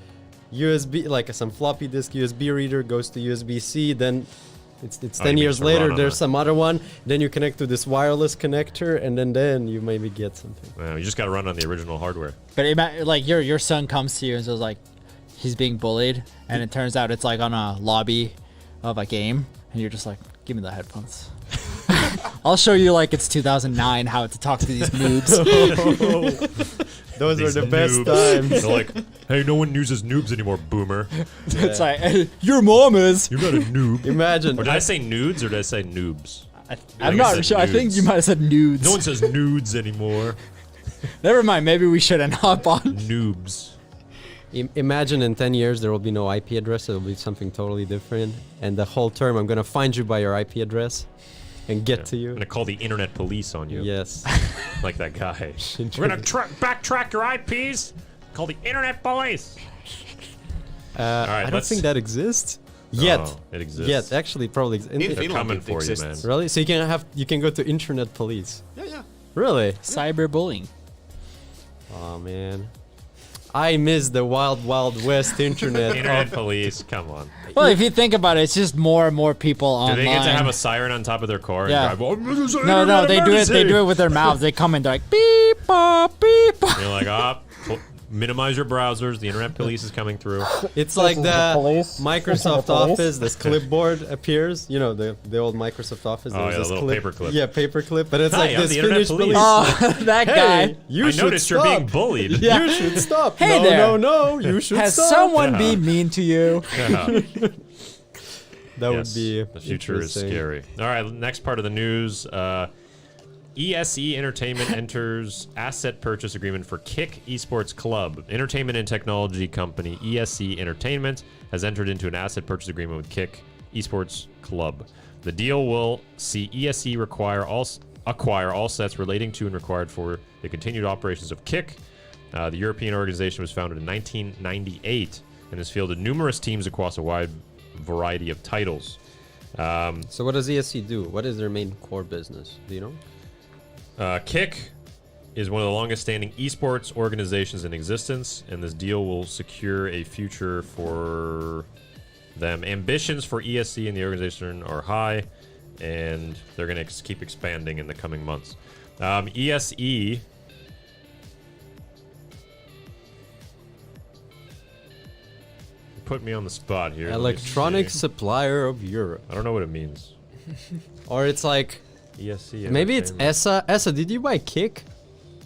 USB, like some floppy disk USB reader goes to USB-C. Then it's Oh, 10 you years mean to run later. on There's a- some other one. Then you connect to this wireless connector, and then you maybe get something. You just got to run on the original hardware. But like your son comes to you and says like he's being bullied, and it turns out it's like on a lobby of a game, and you're just like, "Give me the headphones. I'll show you like it's 2009 how to talk to these noobs." Those were These the best noobs. times. They're like, hey, no one uses noobs anymore, boomer. It's like, "Hey, your mom is." You're not a noob. Imagine. Or did I say nudes or did I say noobs? I'm I not said sure. I think nudes. you might have said nudes. No one says nudes anymore. Never mind. Maybe we shouldn't hop on. Noobs. Imagine in 10 years there will be no IP address. It will be something totally different. And the whole term, I'm gonna find you by your IP address and get to I'm you. going to call the internet police on you. Yes. Like that guy. We're going to backtrack your IPs. Call the internet police. right, I don't let's- think that exists yet. Oh, it exists. Yet, actually, probably. In They're Finland, coming it for you, exists. man. Really? So you can go to internet police. Yeah. Really? Cyberbullying. Oh man, I miss the wild west internet. Internet police, come on. Well, if you think about it, it's just more and more people Do online. they get to have a siren on top of their car Yeah. and drive? "Oh, this is an No, internet they do it. They emergency." do it with their mouths. They come in, they're like beep, bop, beep. Bop. And you're like, minimize your browsers. The internet police is coming through. It's like is the the police. Microsoft This is the police. Office. This clipboard appears. You know the old Microsoft Office. Oh, there was yeah, this the little paper clip. Yeah, paperclip. But it's Hi, like I'm this the internet Finnish police. police. Oh, that Hey, guy. you I should noticed stop. you're being bullied. Yeah. You should stop. Hey no, there. no, you should Has stop. someone Yeah. been mean to you? Yeah. That Yes, would be the future is interesting. scary. All right, next part of the news. ESE Entertainment enters asset purchase agreement for Kick Esports Club. Entertainment and technology company ESE Entertainment has entered into an asset purchase agreement with Kick Esports Club. The deal will see ESE acquire all sets relating to and required for the continued operations of Kick. The European organization was founded in 1998 and has fielded numerous teams across a wide variety of titles. So what does ESC do? What is their main core business? Do you know? Kick is one of the longest standing esports organizations in existence, and this deal will secure a future for them. Ambitions for ESC and the organization are high, and they're going to keep expanding in the coming months. ESE. Put me on the spot here. Let me Electronic see. supplier of Europe. I don't know what it means. Or it's like ESC. maybe it's Entertainment. ESA. ESA, did you buy Kick?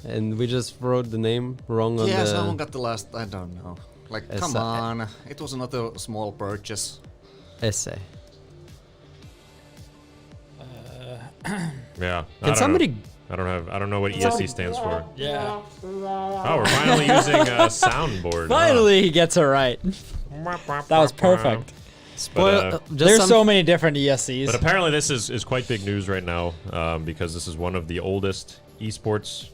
And we just wrote the name wrong on Yeah, the. someone got the last. I don't know. Like, As come a- on. It was not a small purchase. ESA. Yeah. I Can don't somebody know. I don't know what ESC stands for. Yeah. Oh, we're finally using a soundboard. Finally, he gets it right. That was perfect. But, There's so many different ESCs. but apparently this is quite big news right now because this is one of the oldest esports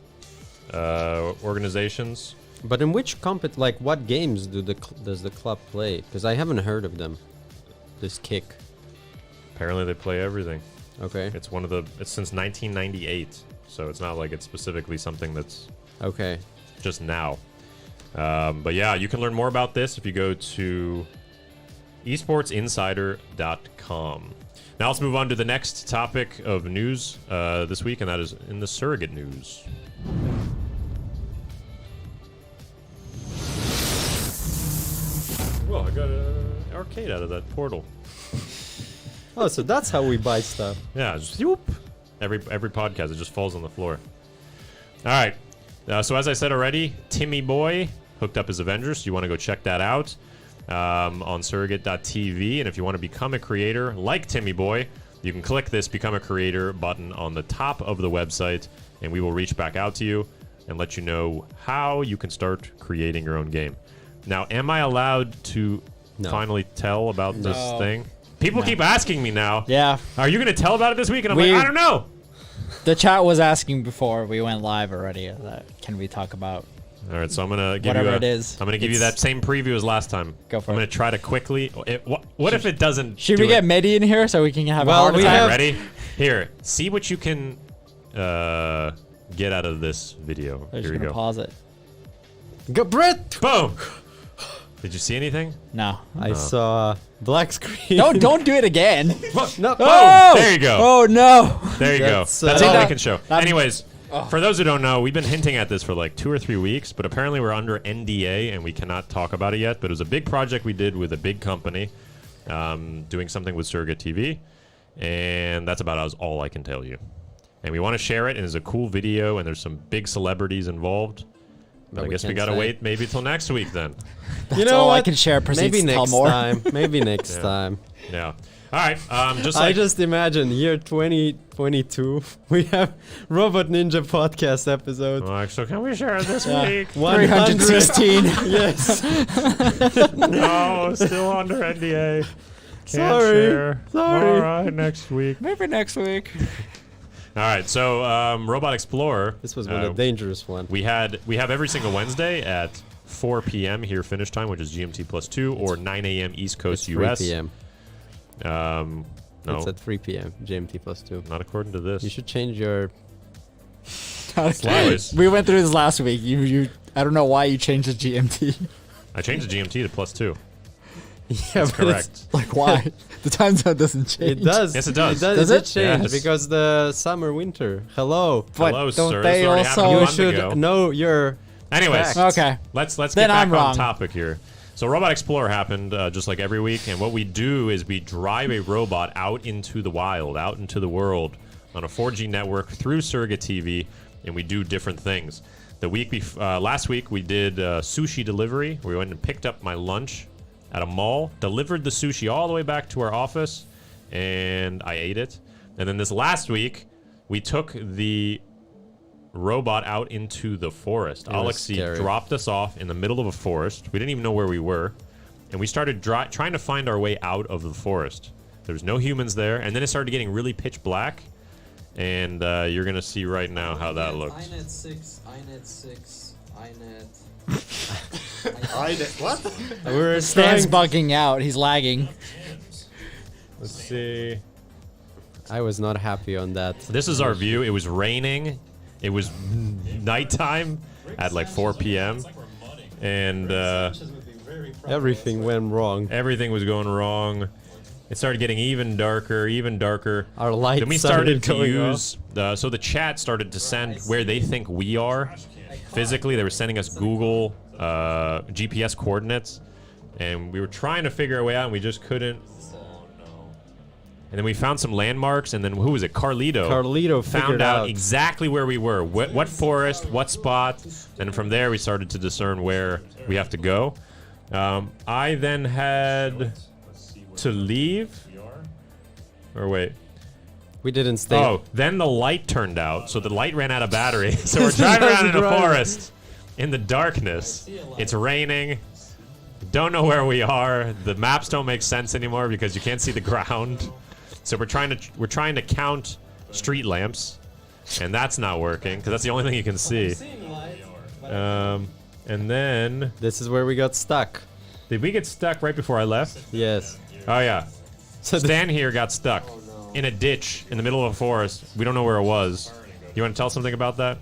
organizations. But in which like what games does the club play? Because I haven't heard of them. This Kick. Apparently they play everything. Okay. It's since 1998, so it's not like it's specifically something that's Okay. just now. But yeah, you can learn more about this if you go to esportsinsider.com. Now let's move on to the next topic of news this week, and that is in the Surrogate news. Well, I got an arcade out of that portal. Oh, so that's how we buy stuff. Yeah, just whoop. Every podcast, it just falls on the floor. All right. So as I said already, Timmy Boy hooked up his Avengers. So you want to go check that out on SurrogateTV. And if you want to become a creator like Timmy Boy, you can click this Become a Creator button on the top of the website, and we will reach back out to you and let you know how you can start creating your own game. Now, am I allowed to finally tell about this thing? People keep asking me now. Yeah. Are you going to tell about it this week? And I'm like, I don't know. The chat was asking before we went live already. Can we talk about All right, so I'm going to give whatever you it is? I'm going to give you that same preview as last time. Go for I'm it. going to try to quickly. What if it doesn't? Should do we get it? Mehdi in here so we can have Well, a heart we attack? have- Ready? Here, see what you can get out of this video. I'm Here just we gonna go. pause it. Go, Brett! Boom. Did you see anything? No. I saw black screen. Don't do it again. No. Oh! There you go. Oh no. There you go. That's, That's all we that- can show. that- Anyways, for those who don't know, we've been hinting at this for like 2 or 3 weeks, but apparently we're under NDA and we cannot talk about it yet. But it was a big project we did with a big company, doing something with SurrogateTV, and that's about all I can tell you. And we want to share it, and it's a cool video, and there's some big celebrities involved. But I we guess we can't gotta say. wait maybe till next week then. You know all I what? can share. Proceeds Maybe to tell next more. time. Maybe next Yeah. time. Yeah. All right. Just I like just imagine year 2022, we have Robot Ninja podcast episode. so can we share it this Yeah. week? 316. Yes. No, still under NDA. Can't Sorry. share. Sorry. All right, next week. Maybe next week. All right, so Robot Explorer. This was one of the dangerous one. We have every single Wednesday at 4 p.m. here finish time, which is GMT +2, or 9 a.m. East Coast It's 3 US. p.m. No, It's at 3 p.m. GMT +2. not according to this. You should change your. Anyways, We went through this last week. I don't know why you changed the GMT. I changed the GMT to +2. Yeah, That's but it's- correct. Like why? The time zone doesn't change. It does. Yes, it does. Does It it? change Yes. because the summer winter. Hello. But Hello, don't sir. they This already happened a also- You month should ago. know your. Anyways, Facts. Okay. let's Then get back I'm on wrong. topic here. So Robot Explorer happened just like every week, and what we do is we drive a robot out into the wild, out into the world, on a 4G network through SurrogateTV, and we do different things. The week last week we did sushi delivery. We went and picked up my lunch at a mall, delivered the sushi all the way back to our office, and I ate it. And then this last week we took the robot out into the forest. It was Alexei scary. dropped us off in the middle of a forest. We didn't even know where we were. And we started trying to find our way out of the forest. There was no humans there. And then it started getting really pitch black. And you're going to see right now how that looks. INET 6, INET 6, INET. What? We're Stan's trying- bugging out. He's lagging. Let's see. I was not happy on that. This is our view. It was raining. It was nighttime at like 4 p.m. And Everything went wrong. everything was going wrong. It started getting even darker. Our lights Then we started to going use, so the chat started to send where they think we are. Physically, they were sending us Google GPS coordinates. And we were trying to figure a way out, and we just couldn't. And then we found some landmarks, and then who was it? Carlito. Carlito found figured out out. exactly where we were. What forest, what spot. And from there, we started to discern where we have to go. I then had to leave. Or wait. We didn't stay. Oh, then the light turned out, so the light ran out of battery. So we're driving around in a forest in the darkness. It's raining. Don't know where we are. The maps don't make sense anymore because you can't see the ground. So we're trying to count street lamps, and that's not working because that's the only thing you can see. And then This is where we got stuck. did we get stuck right before I left? Yes. Oh yeah. So Stan here got stuck in a ditch in the middle of a forest. We don't know where it was. You want to tell something about that?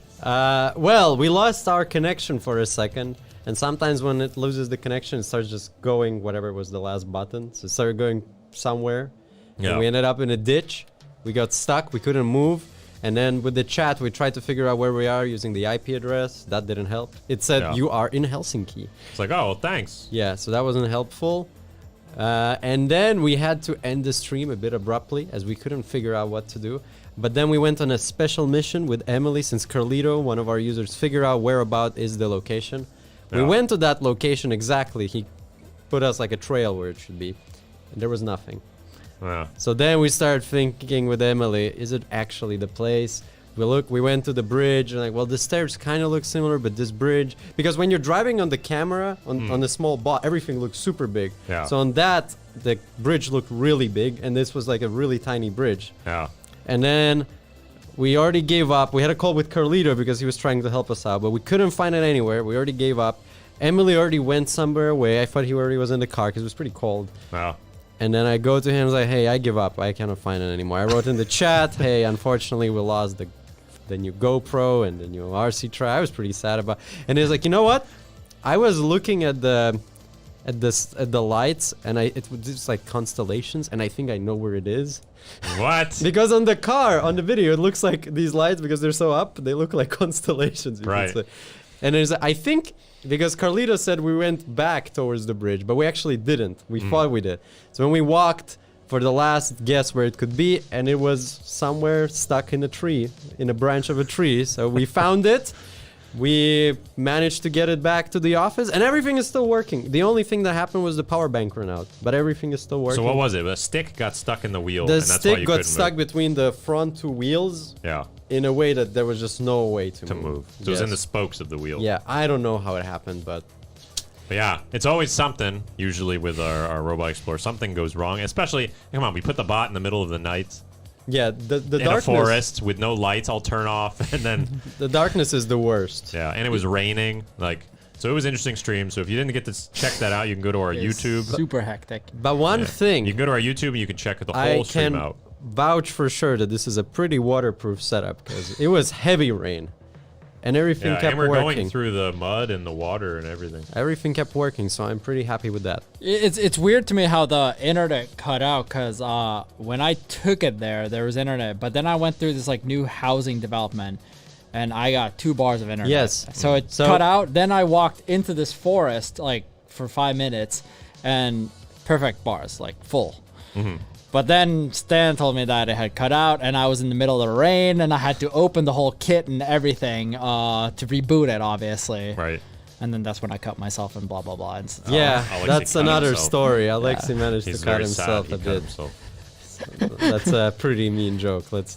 Well, we lost our connection for a second, and sometimes when it loses the connection, it starts just going whatever was the last button. So it started going somewhere. Yeah. And we ended up in a ditch. We got stuck. We couldn't move. And then with the chat, we tried to figure out where we are using the IP address. That didn't help. It said Yeah. you are in Helsinki. It's like, oh, well, thanks. Yeah, so that wasn't helpful. And then we had to end the stream a bit abruptly as we couldn't figure out what to do. But then we went on a special mission with Emily since Carlito, one of our users, figured out whereabout is the location. We Yeah. went to that location exactly. He put us like a trail where it should be. And there was nothing. Yeah. So then we started thinking with Emily, is it actually the place? We went to the bridge and like, well, the stairs kind of look similar, but this bridge, because when you're driving on the camera, on the small bot, everything looks super big. Yeah. So on that, the bridge looked really big, and this was like a really tiny bridge. Yeah. And then we already gave up. We had a call with Carlito because he was trying to help us out, but we couldn't find it anywhere. We already gave up. Emily already went somewhere away. I thought he already was in the car because it was pretty cold. Yeah. And then I go to him and like, hey, I give up. I cannot find it anymore. I wrote in the chat, hey, unfortunately, we lost the new GoPro and the new RC try. I was pretty sad about. And he's like, you know what? I was looking at the lights, and it was just like constellations, and I think I know where it is. What? Because on the car, on the video, it looks like these lights, because they're so up, they look like constellations. You Right. could say. And there's, I think, because Carlito said we went back towards the bridge, but we actually didn't. We thought we did. So when we walked for the last guess where it could be, and it was somewhere stuck in a tree, in a branch of a tree. So we found it. We managed to get it back to the office, and everything is still working. The only thing that happened was the power bank ran out, but everything is still working. So what was it? A stick got stuck in the wheel, The and that's why stick you got couldn't stuck move. between the front two wheels Yeah. in a way that there was just no way to move. So it was in the Yes. spokes of the wheel. Yeah, I don't know how it happened, but Yeah, it's always something, usually with our Robot Explorer. Something goes wrong, especially, come on, we put the bot in the middle of the night yeah, the in darkness. a forest with no lights, all turn off, and then, The darkness is the worst. yeah, and it was raining, like, so it was an interesting stream. So if you didn't get to check that out, you can go to our YouTube. Super hectic. But one You thing can go to our YouTube and you can check the I whole stream can out. vouch for sure that this is a pretty waterproof setup because it was heavy rain, and everything Yeah, kept and we're working. going through the mud and the water and everything. Everything kept working, so I'm pretty happy with that. It's weird to me how the internet cut out because when I took it there was internet, but then I went through this like new housing development, and I got 2 bars of internet. Yes. So it So- cut out. Then I walked into this forest like for 5 minutes, and perfect bars, like full. But then Stan told me that it had cut out, and I was in the middle of the rain, and I had to open the whole kit and everything to reboot it, obviously. Right. And then that's when I cut myself and blah blah blah. And Yeah, Alexi that's cut another himself. story. Alexi managed He's to cut very himself sad. a He cut bit. himself. That's a pretty mean joke. Let's.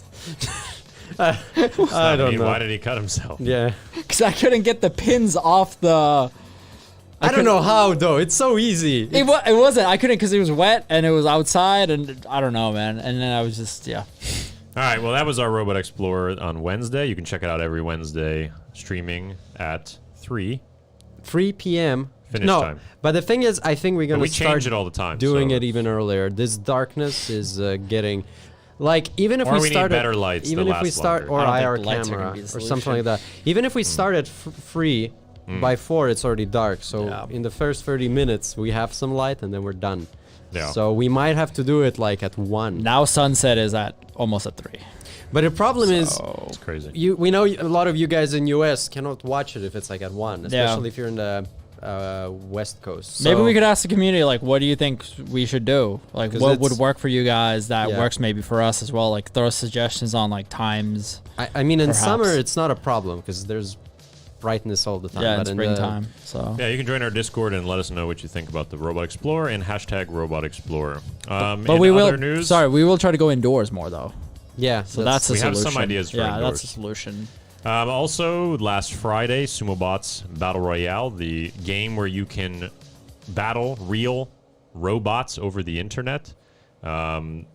I I don't know. Why did he cut himself? Yeah. because I couldn't get the pins off the. I don't know how though. It's so easy. It wasn't. I couldn't because it was wet and it was outside, and I don't know, man. And then I was just All right, well, that was our Robot Explorer on Wednesday. You can check it out every Wednesday, streaming at 3. 3 p.m. Finish no, time. but the thing is, I think we're But gonna we start change it all the time. doing so- it even earlier. This darkness is getting, like, even if Or we we need started, better lights even that if we last start longer. or I don't IR think lights are gonna camera be the or something solution. like that. Even if we start at 3 by 4, it's already dark. So Yeah. in the first 30 minutes, we have some light and then we're done. Yeah. So we might have to do it like at 1. now sunset is at almost at 3. But the problem is, It's crazy. we know a lot of you guys in US cannot watch it if it's like at 1, especially if you're in the West Coast. Maybe So- we could ask the community, like, what do you think we should do? Like, 'Cause what would it's- work for you guys that Yeah. works maybe for us as well? Like, throw suggestions on like times. I mean, in Perhaps. summer it's not a problem because there's brightness all the time. Yeah, in but springtime. So Yeah, you can join our Discord and let us know what you think about the Robot Explorer and hashtag Robot Explorer. but in we will. other news, Sorry, we will try to go indoors more though. Yeah. So that's a We have solution. some ideas for yeah, indoors. that's a solution. Also, last Friday, SumoBots Battle Royale, the game where you can battle real robots over the internet, had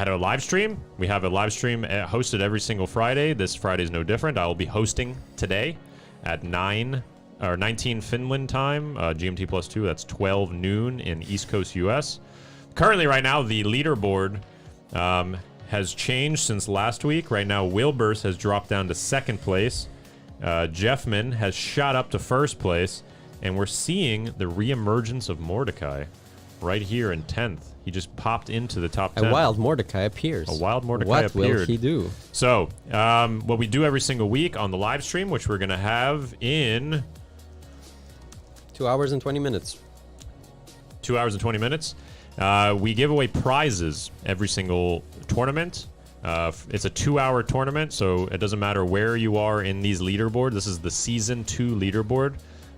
a live stream. We have a live stream hosted every single Friday. This Friday is no different. I will be hosting today at 19 Finland time, GMT +2. That's 12 noon in East Coast US. Currently, right now, the leaderboard has changed since last week. Right now, Wilbers has dropped down to second place. Jeffman has shot up to first place. And we're seeing the reemergence of Mordecai right here in 10th. He just popped into the top 10. A wild Mordecai appears. A wild Mordecai what appeared. will he do? So, what we do every single week on the live stream, which we're going to have in 2 hours and 20 minutes. 2 hours and 20 minutes, we give away prizes every single tournament. It's a 2-hour tournament, so it doesn't matter where you are in these leaderboards. This is the Season 2 leaderboard.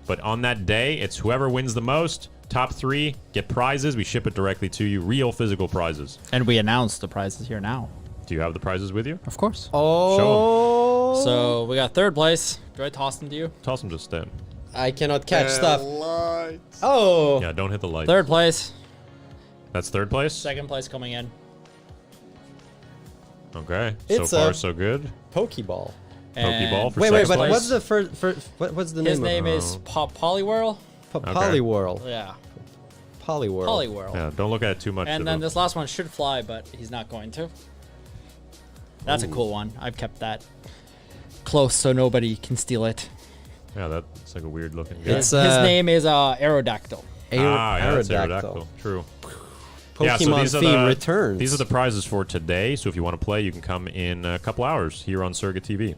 But on that day, it's whoever wins the most, top 3, get prizes. We ship it directly to you, real physical prizes. And we announced the prizes here now. Do you have the prizes with you? Of course. Oh. So we got third place. Do I toss them to you? Toss them just in. I cannot catch stuff. Lights. Oh. Yeah, don't hit the light. Third place. That's third place? Second place coming in. Okay. It's so far, a- so good. Pokeball. Pokeball for Wait, second but place. what's the first? What's the His name? name is Polywhirl. Poliwhirl. Yeah, Poliwhirl. Polywhirl. Yeah, don't look at it too much. And then this last one should fly, but he's not going to. That's a cool one. I've kept that close so nobody can steal it. Yeah, that's like a weird looking guy. It's His name is Aerodactyl. yeah, that's Aerodactyl. Aerodactyl. True. Pokemon theme returns. These are the prizes for today. So if you want to play, you can come in a couple hours here on SurrogateTV.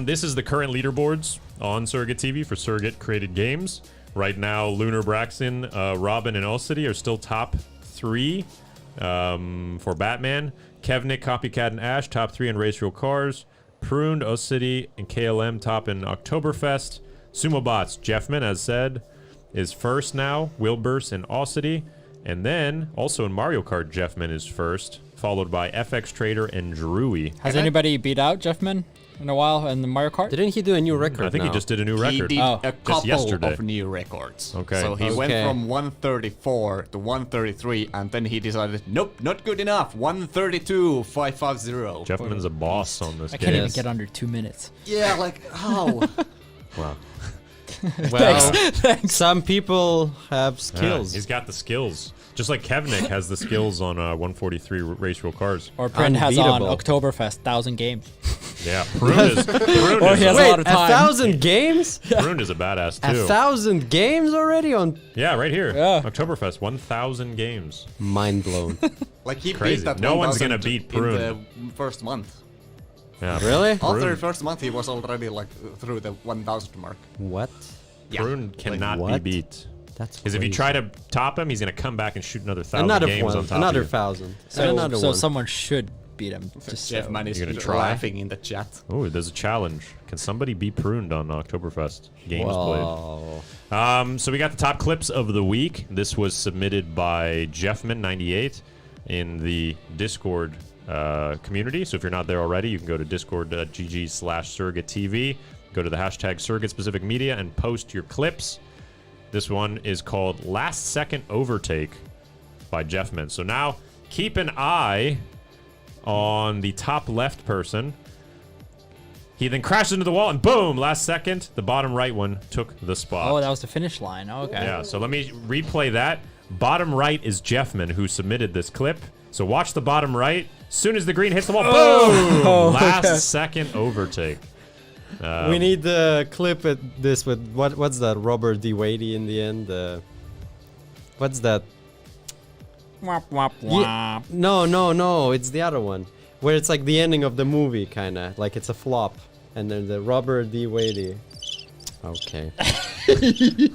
This is the current leaderboards on SurrogateTV for Surrogate created games. Right now, Lunar Braxton, Robin, and Ulcity are still top 3 for Batman. Kevnik, Copycat, and Ash top 3 in Race Real Cars. Pruned, Ulcity, and KLM top in Oktoberfest. SumoBots, Jeffman, as said, is first now. Wilbers and Ulcity. And then, also in Mario Kart, Jeffman is first, followed by FX Trader and Drewy. Has anybody beat out Jeffman in a while in the Mario Kart? Didn't he do a new record? I think now? he just did a new He record. did Oh. a Just couple yesterday. of new records. Okay. So he went Okay. from 134 to 133, and then he decided, nope, not good enough. 132, 550. Jeffman's a boss on this I game. can't even Yes. get under 2 minutes. Yeah, like how? Wow. Well, Thanks. some people have Yeah, skills. he's got the skills. Just like Kevnik has the skills on 143 Race Real Cars. Or Print has on Unbeatable. Oktoberfest, 1,000 games. Yeah, Prune is, Or he has a Wait, lot of time. 1,000 games? Prune is a badass too. 1,000 games already on? Yeah, right here. Yeah. Oktoberfest, 1,000 games. Mind blown. Like he Crazy. beat that No one's 1000 gonna beat in the Prune. first month. Yeah, Really? After Prune. the first month, he was already like through the 1,000 mark. What? Prune cannot be what? beat. That's Because if you crazy. try to top him, he's gonna come back and shoot another 1,000 another games on one, top another of you. 1,000. So, another so one. someone should beat him. Just Jeff so. Man is You're gonna try? laughing in the chat. Oh, there's a challenge. Can somebody be pruned on Oktoberfest? Games played. Whoa. So we got the top clips of the week. This was submitted by Jeffman98 in the Discord community. So if you're not there already, you can go to discord.gg/SurrogateTV. Go to the hashtag Surrogate Specific Media and post your clips. This one is called Last Second Overtake by Jeffman. So now keep an eye on the top left person. He then crashed into the wall and boom, last second, the bottom right one took the spot. Oh, that was the finish line. Okay. Yeah, so let me replay that. Bottom right is Jeffman who submitted this clip. So watch the bottom right. Soon as the green hits the wall, boom! Last second overtake. We need the clip at this with what's that? Robert D. Wadey in the end. What's that? Womp, womp, Yeah, womp. no. It's the other one where it's like the ending of the movie, kind of like it's a flop, and then the Robert D. Wadey. Okay,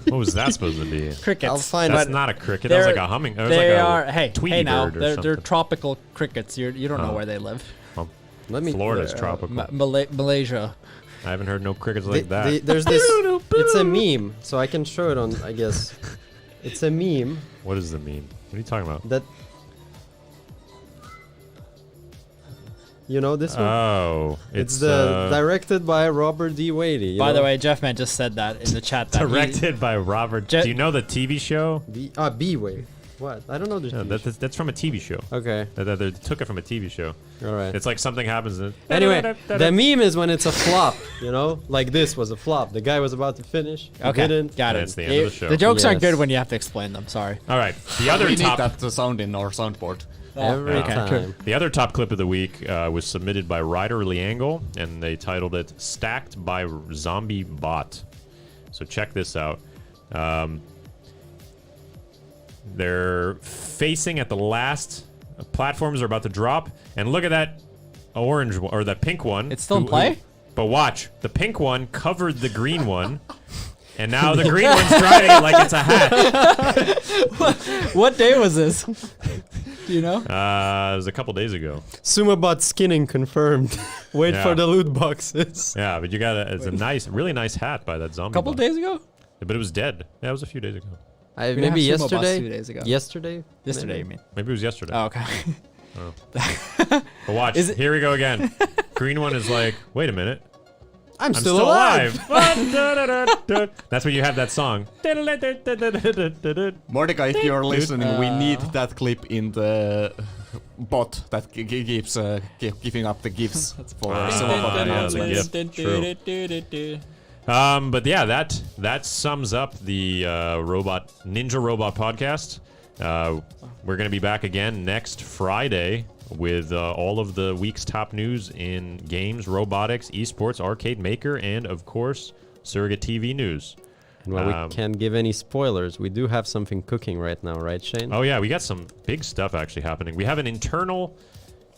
What was that supposed to be? Crickets. I'll find That's it. not a cricket. That was like a humming. That was They like a are. Hey, Tweety hey now. bird or They're something. tropical crickets. You don't know Oh. where they live. Well, Let me. Florida's tropical. Malaysia. I haven't heard no crickets like that. There's this. It's a meme, so I can show it on. I guess it's a meme What is the meme? What are you talking about? that. You know this one? Oh, It's the directed by Robert D. Wadey. By the way, Jeffman just said that in the chat. That directed by Robert. Do you know the TV show? B-Way. What? I don't know this. No, that's from a TV show. Okay. They took it from a TV show. All right. It's like something happens. And Anyway, the meme is when it's a flop, you know? Like this was a flop. The guy was about to finish. He Okay, didn't. got it. That's the end of the show. The jokes aren't Yes. good when you have to explain them. Sorry. All right. The other we top. need that to sound in our soundboard. Every Okay. time. The other top clip of the week was submitted by Ryder Liangle, and they titled it "Stacked by Zombie Bot." So check this out. They're facing at the last. Platforms are about to drop, and look at that orange one, or that pink one. It's still in play? But watch, the pink one covered the green one, and now the green one's riding it like it's a hat. What day was this? Do you know? It was a couple days ago. Sumabot skinning confirmed. Wait Yeah. for the loot boxes. Yeah, but you got it's a nice, really nice hat by that zombie. A couple bot. days ago? But it was dead. Yeah, it was a few days ago. We didn't Maybe have Sumo Boss yesterday. 2 days ago. Yesterday. Yesterday, you maybe? mean? Maybe it was yesterday. Oh, okay. But watch, Is it- here we go again. Green one is like, wait a minute, I'm I'm still alive. That's when you have that song. Mordecai, if you're listening, we need that clip in the bot that keeps giving up the gifs for some of our yeah, the announcements. gift. True. But yeah, that sums up the Ninja Robot podcast. We're going to be back again next Friday with all of the week's top news in games, robotics, esports, arcade maker, and of course, SurrogateTV news. And while we can't give any spoilers, we do have something cooking right now, right, Shane? Oh yeah, we got some big stuff actually happening. We have an internal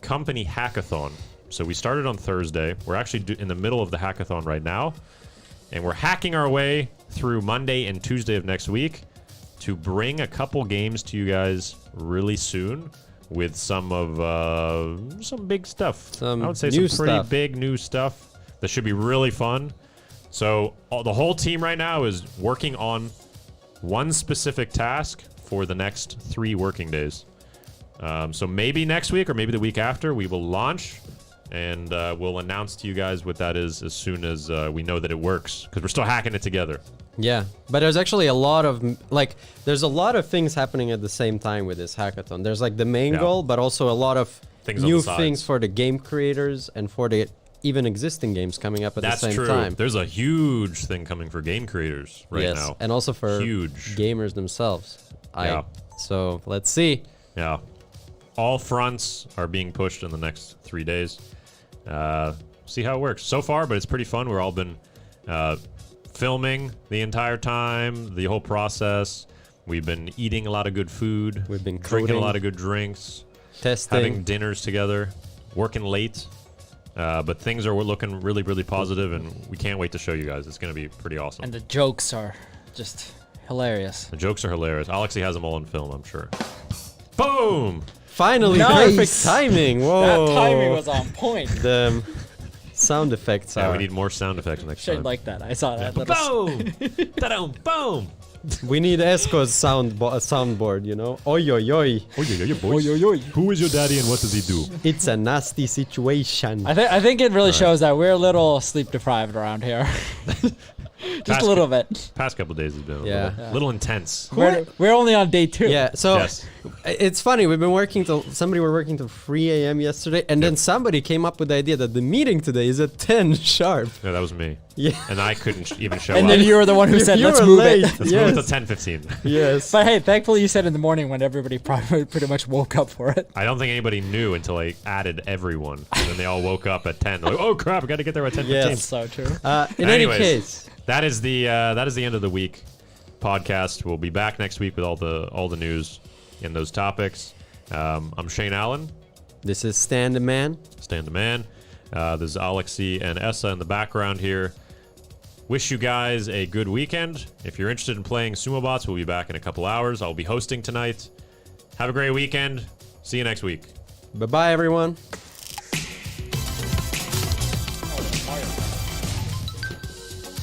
company hackathon. So we started on Thursday. We're actually in the middle of the hackathon right now. And we're hacking our way through Monday and Tuesday of next week to bring a couple games to you guys really soon with some big stuff. I would say new some pretty stuff. big new stuff that should be really fun. So the whole team right now is working on one specific task for the next 3 working days. So maybe next week or maybe the week after we will launch, and we'll announce to you guys what that is as soon as we know that it works, because we're still hacking it together. Yeah, but there's actually a lot of there's a lot of things happening at the same time with this hackathon. There's like the main goal, but also a lot of Things on new the sides. things for the game creators and for the even existing games coming up at That's the same true. time. There's a huge thing coming for game creators right Yes, now. and also for Huge. gamers themselves. Yeah. So let's see. Yeah. All fronts are being pushed in the next 3 days. See how it works so far, but it's pretty fun. We've all been filming the entire time, the whole process. We've been eating a lot of good food. We've been drinking coding. a lot of good drinks, Testing. having dinners together, working late. But things are looking really, really positive, and we can't wait to show you guys. It's going to be pretty awesome. And the jokes are just hilarious. The jokes are hilarious. Alexi has them all on film, I'm sure. Boom! Finally, Nice. perfect timing. Whoa. That timing was on point. The sound effects Yeah, are. we need more sound effects next Shane time. like that. I saw that. Boom! Ta-dum! Boom! We need Esko's soundboard, you know? Oi, oi, oi. Who is your daddy and what does he do? It's a nasty situation. I think it really shows that we're a little sleep deprived around here. Just a little bit. Past couple days has been Yeah. a little intense. We're only on day 2. Yeah, so Yes. it's funny. We've been working till somebody were working till 3 a.m. yesterday, and then somebody came up with the idea that the meeting today is at 10 sharp. Yeah, that was me. Yeah. And I couldn't even show And up. then you were the one who said, You let's were move late. it. Let's Yes. move it to 10:15. Yes. But hey, thankfully you said in the morning when everybody probably pretty much woke up for it. I don't think anybody knew until I added everyone. And then they all woke up at 10. Like, oh crap, I got to get there at 10:15. Yes. That's so true. In Anyways. any case, That is the end of the week podcast. We'll be back next week with all the news in those topics. I'm Shane Allen, this is Stand the Man. Stand the Man. There's Alexi and Essa in the background here. Wish you guys a good weekend. If you're interested in playing Sumo Bots, we'll be back in a couple hours. I'll be hosting tonight. Have a great weekend. See you next week. Bye-bye, everyone.